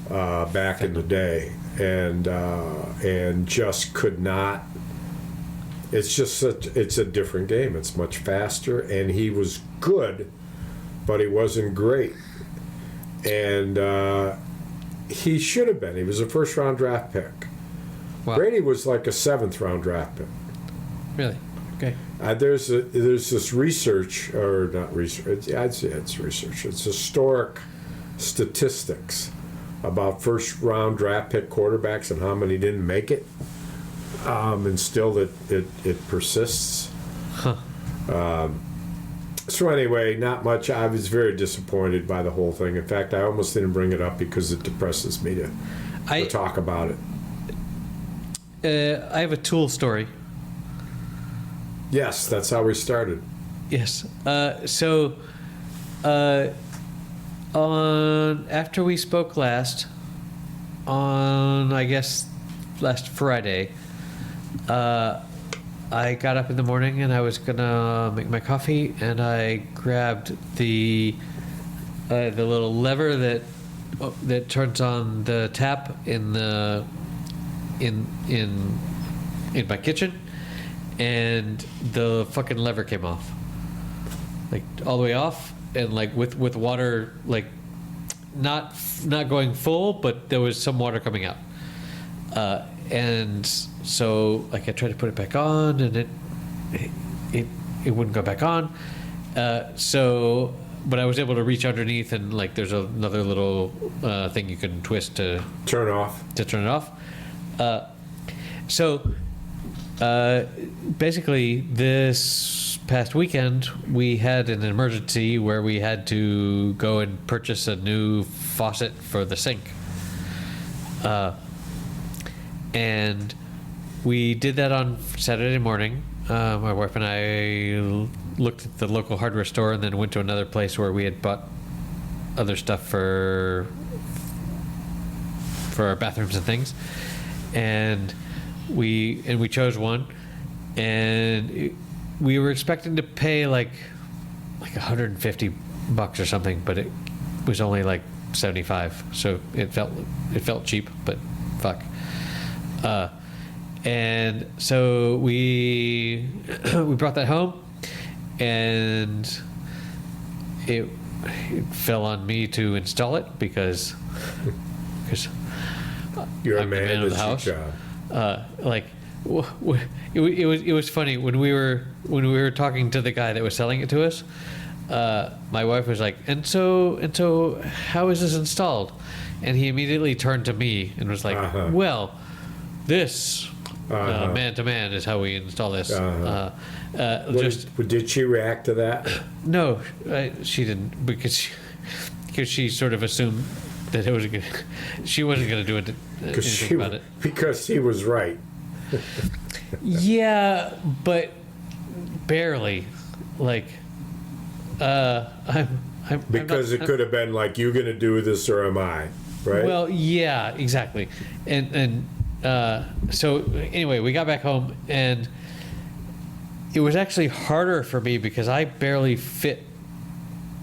back in the day, and just could not. It's a different game. It's much faster, and he was good, but he wasn't great. And he should have been. He was a first-round draft pick. wow. Brady was like a seventh-round draft pick. Really? Okay. There's this research, or not research, I'd say it's research. It's historic statistics about first-round draft pick quarterbacks and how many didn't make it. And still it persists. Huh. So anyway, not much. I was very disappointed by the whole thing. In fact, I almost didn't bring it up because it depresses me to talk about it. I have a tool story. Yes, that's how we started. Yes. After we spoke last, on I guess last Friday, I got up in the morning and I was gonna make my coffee, and I grabbed the little lever that turns on the tap in my kitchen, and the fucking lever came off, like all the way off, and like with water, like not going full, but there was some water coming out. And so like I tried to put it back on, and it wouldn't go back on. But I was able to reach underneath, and like there's another little thing you can twist to Turn off. turn it off. Basically, this past weekend we had an emergency where we had to go and purchase a new faucet for the sink. And we did that on Saturday morning. My wife and I looked at the local hardware store, and then went to another place where we had bought other stuff for our bathrooms and things. And we chose one, and we were expecting to pay like $150 or something, but it was only like $75. So it felt cheap, but fuck. And so we brought that home, and it fell on me to install it because You're I'm a man of the that's your house. job. It was funny when we were talking to the guy that was selling it to us. my wife was like, and so, how is this installed? And he immediately turned to me and was like, well, this man to man is how we install this. Did she react to that? No, she didn't, because she sort of assumed that it was she wasn't going to do anything about it. Because he was right. Yeah, but barely. Like, Because it could have been like, you going to do this or am I? Right? Well, yeah, exactly. And so anyway, we got back home, and it was actually harder for me because I barely fit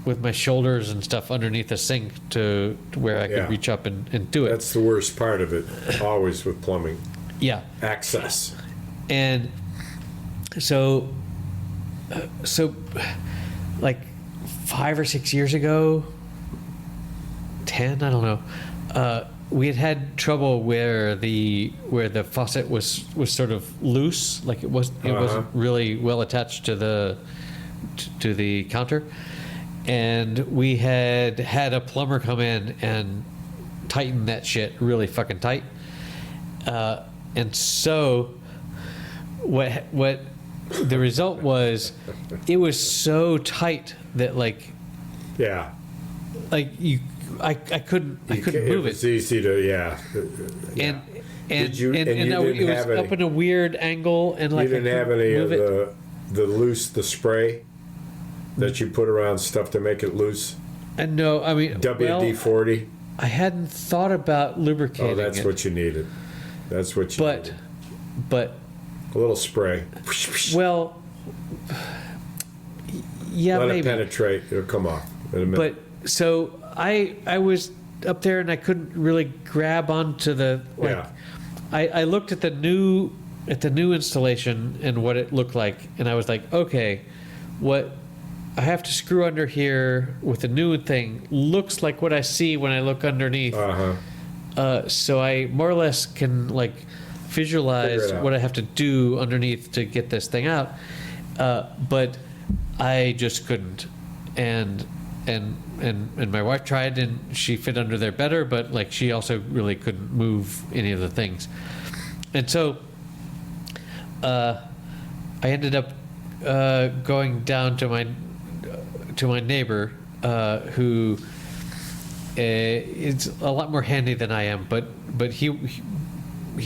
with my shoulders and stuff underneath the sink to where I could reach up and do it. That's the worst part of it, always with plumbing. Yeah. Access. And so like 5 or 6 years ago, 10, I don't know, we had trouble where the faucet was sort of loose, like it wasn't really well attached to the counter, and we had a plumber come in and tighten that shit really fucking tight, and so what the result was, it was so tight that like I couldn't move it. It was easy to And it was up in a weird angle, and like you didn't have any of the spray that you put around stuff to make it loose. And no, I mean WD-40. I hadn't thought about lubricating. Oh, that's what you needed. That's what you needed. But a little spray. Well, yeah, Let maybe. it penetrate. It'll come off in a minute. But so I was up there and I couldn't really grab onto the I looked at the new installation and what it looked like, and I was like, okay, what I have to screw under here with the new thing looks like what I see when I look underneath. So I more or less can like visualize what I have to do underneath to get this thing out, but I just couldn't. And my wife tried, and she fit under there better, but like she also really couldn't move any of the things. And so I ended up going down to my neighbor, who is a lot more handy than I am, but he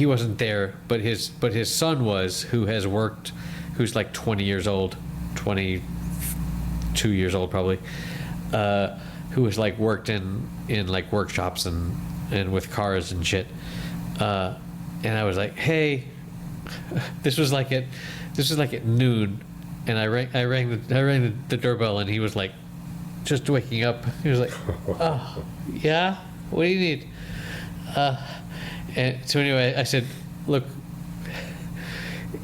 wasn't there, but his son was, who's like 20 years old, 22 years old probably, who was like worked in like workshops and with cars and shit, and I was like, hey, this was like at noon, and I rang the doorbell, and he was like just waking up. He was like, oh yeah, what do you need? And so anyway, I said, look,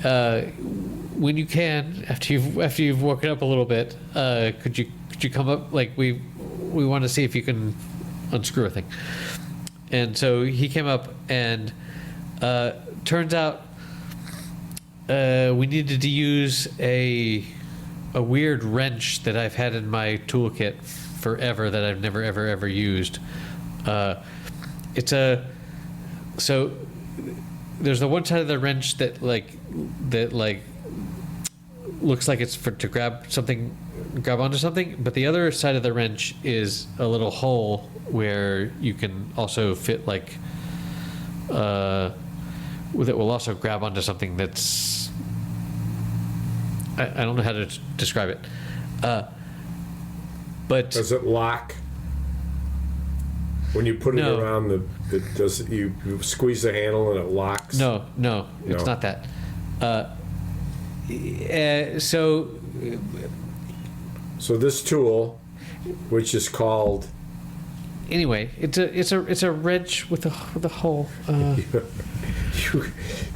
when you can, after you've woken up a little bit, could you come up? Like we want to see if you can unscrew a thing. And so he came up, and turns out we needed to use a weird wrench that I've had in my toolkit forever that I've never ever used. So there's the one side of the wrench that looks like it's to grab onto something, but the other side of the wrench is a little hole where you can also fit like that will also grab onto something that's I don't know how to describe it, but does it lock when you put it around you squeeze the handle and it locks? No, it's not that. So this tool, which is called, anyway, it's a wrench with a hole.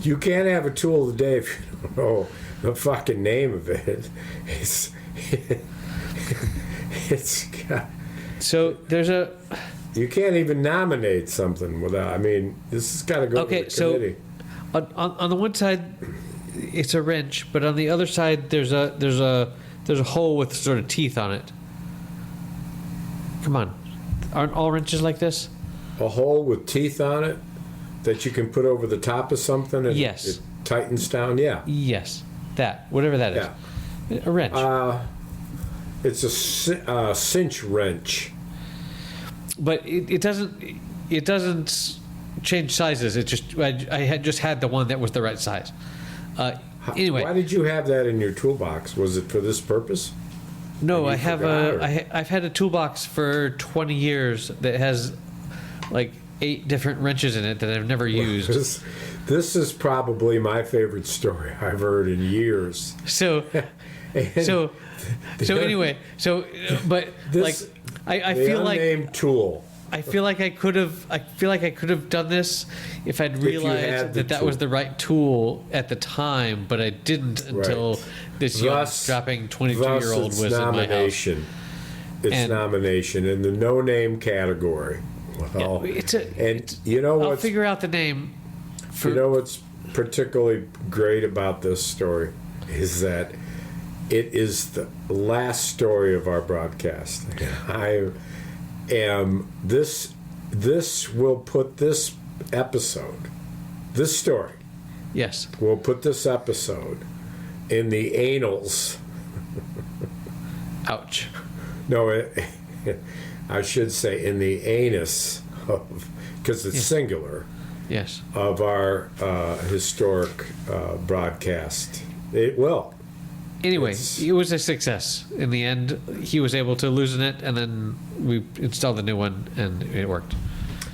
You can't have a tool today if you don't know the fucking name of it. So there's a. You can't even nominate something without. I mean, this has got to go to the committee. So on the one side, it's a wrench, but on the other side, there's a hole with sort of teeth on it. Come on. Aren't all wrenches like this? A hole with teeth on it that you can put over the top of something and Yes. it tightens down? Yeah. Yes. That. Whatever that is. Yeah. A wrench. It's a cinch wrench. But it doesn't change sizes. It just I had just had the one that was the right size. Anyway, Why did you have that in your toolbox? Was it for this purpose? no, you I have forgot, or- I've had a toolbox for 20 years that has like 8 different wrenches in it that I've never used. This is probably my favorite story I've heard in years. So And so anyway, but This- like I the feel like unnamed tool. I feel like I could have done this if I'd you realized had the that was tool. the right tool at the time, but I didn't until Right. this young Thus- strapping thus 22-year-old its was in my house. nomination. Its And- nomination in the no-name category. Well, and you know I'll what's figure out the name. For you know what's particularly great about this story is that it is the last story of our broadcast. I am this will put this episode, this story yes, will put this episode in the annals. ouch. No, I should say in the anus of, because it's singular, Yes, of our historic broadcast. It will. Anyway, It's- it was a success. In the end, he was able to loosen it, and then we installed the new one, and it worked.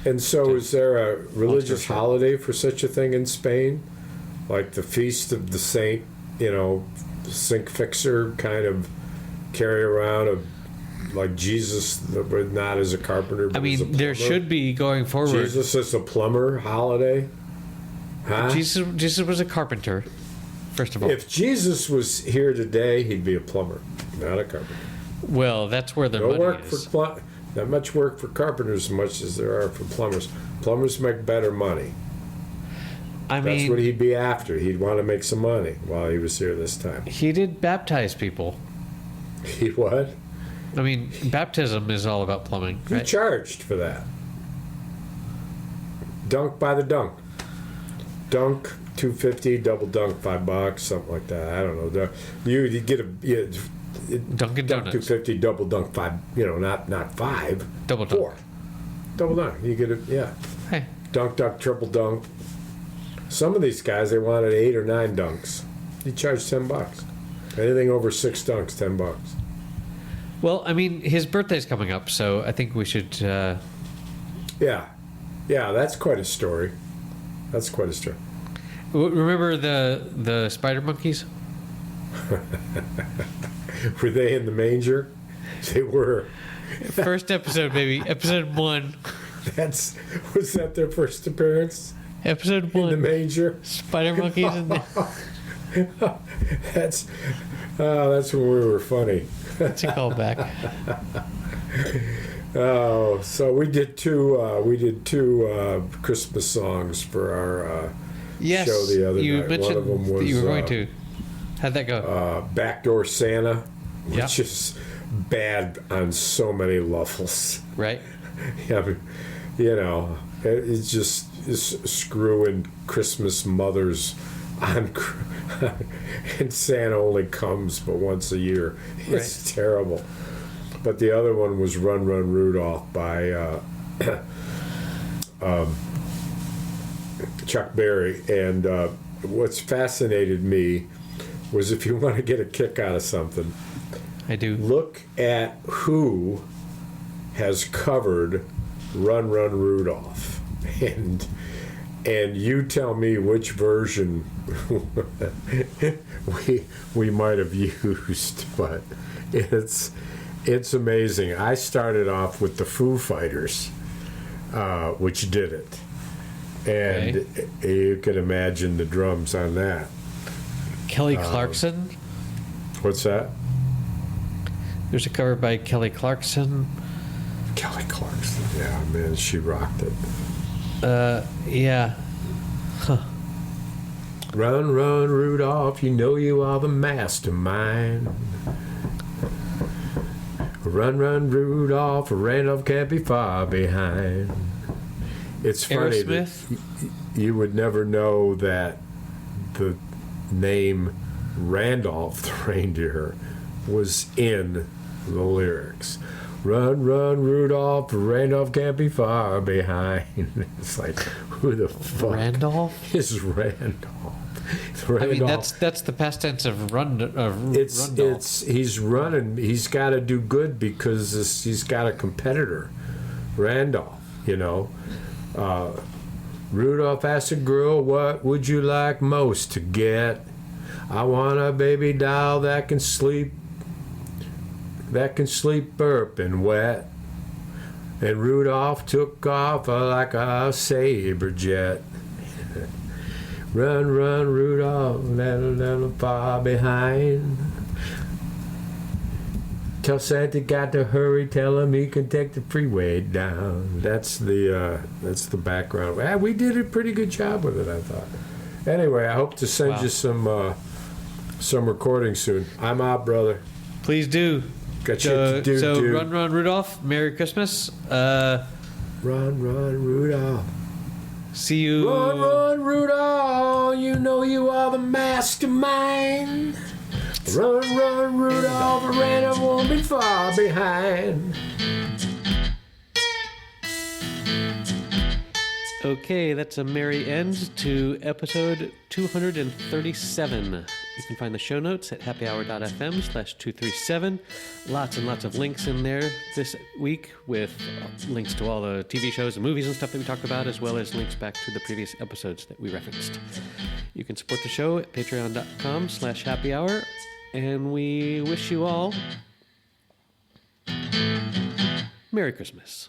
And so, is there a religious short. holiday for such a thing in Spain? Like the Feast of the Saint, sink fixer kind of carry around like Jesus, but not as a carpenter, but I as a mean, there plumber? should be going forward. Jesus as a plumber holiday? Huh? Jesus was a carpenter, first of all. If Jesus was here today, he'd be a plumber, not a carpenter. Well, that's where the No money work is. for not much work for carpenters as much as there are for plumbers. Plumbers make better money. I That's mean, what he'd be after. He'd want to make some money while he was here this time. he did baptize people. He what? I mean, baptism is all about plumbing, He right? charged for that. Dunk by the dunk. Dunk $2.50, double dunk $5, something like that. I don't know. You get a Dunkin' dunk Donuts. $2.50, double dunk $5. Not $5. Double dunk. $4. Double dunk. You get it. Hey, Dunk, triple dunk. Some of these guys, they wanted 8 or 9 dunks. You charge $10. Anything over 6 dunks, $10. well, I mean, his birthday's coming up, so I think we should. Yeah, that's quite a story. That's quite a story. Remember the spider monkeys? Were they in the manger? They were. First episode, baby. Episode 1. Was that their first appearance Episode in the 1. manger? Spider monkeys. That's when we were funny. That's a callback. Oh, so we did two Christmas songs for our Yes, show the other you night. mentioned One of them was that you were going to. How'd that go? Backdoor Santa, which Yeah. is bad on so many levels. Right? I mean, it's just screwing Christmas mothers on, and Santa only comes but once a year. It's terrible. But the other one was Run, Run, Rudolph by Chuck Berry. And what's fascinated me was, if you want to get a kick out of something, I do. look at who has covered Run, Run, Rudolph. And you tell me which version we might have used, but it's amazing. I started off with the Foo Fighters, which did it, and you can imagine the drums on that. Kelly Clarkson. What's that? There's a cover by Kelly Clarkson. Kelly Clarkson. Yeah, man, she rocked it. Yeah. Run, run, Rudolph, you know you are the mastermind. Run, run, Rudolph, Randolph can't be far behind. It's funny that Aerosmith? you would never know that the name Randolph the reindeer was in the lyrics. Run, run, Rudolph, Randolph can't be far behind. It's like, who the fuck Randolph? is Randolph? I mean, that's the past tense of Rundolph. He's running. He's got to do good because he's got a competitor, Randolph. You know, Rudolph asked a girl, "What would you like most to get?" "I want a baby doll that can sleep burp and wet." And Rudolph took off like a saber jet. Run, run, Rudolph, little far behind. Tell Santa got to hurry. Tell him he can take the freeway down. That's the background. Well, we did a pretty good job with it, I thought. Anyway, I hope to send you some recordings soon. I'm out, brother. Please do. Got shit to do, so dude. Run, Run, Rudolph. Merry Christmas. Run, run, Rudolph. See you. Run, run, Rudolph, you know you are the mastermind. Run, run, Rudolph, Randolph won't be far behind. Okay, that's a merry end to episode 237. You can find the show notes at happyhour.fm/237. Lots and lots of links in there this week with links to all the TV shows and movies and stuff that we talked about, as well as links back to the previous episodes that we referenced. You can support the show at patreon.com/happyhour, and we wish you all Merry Christmas.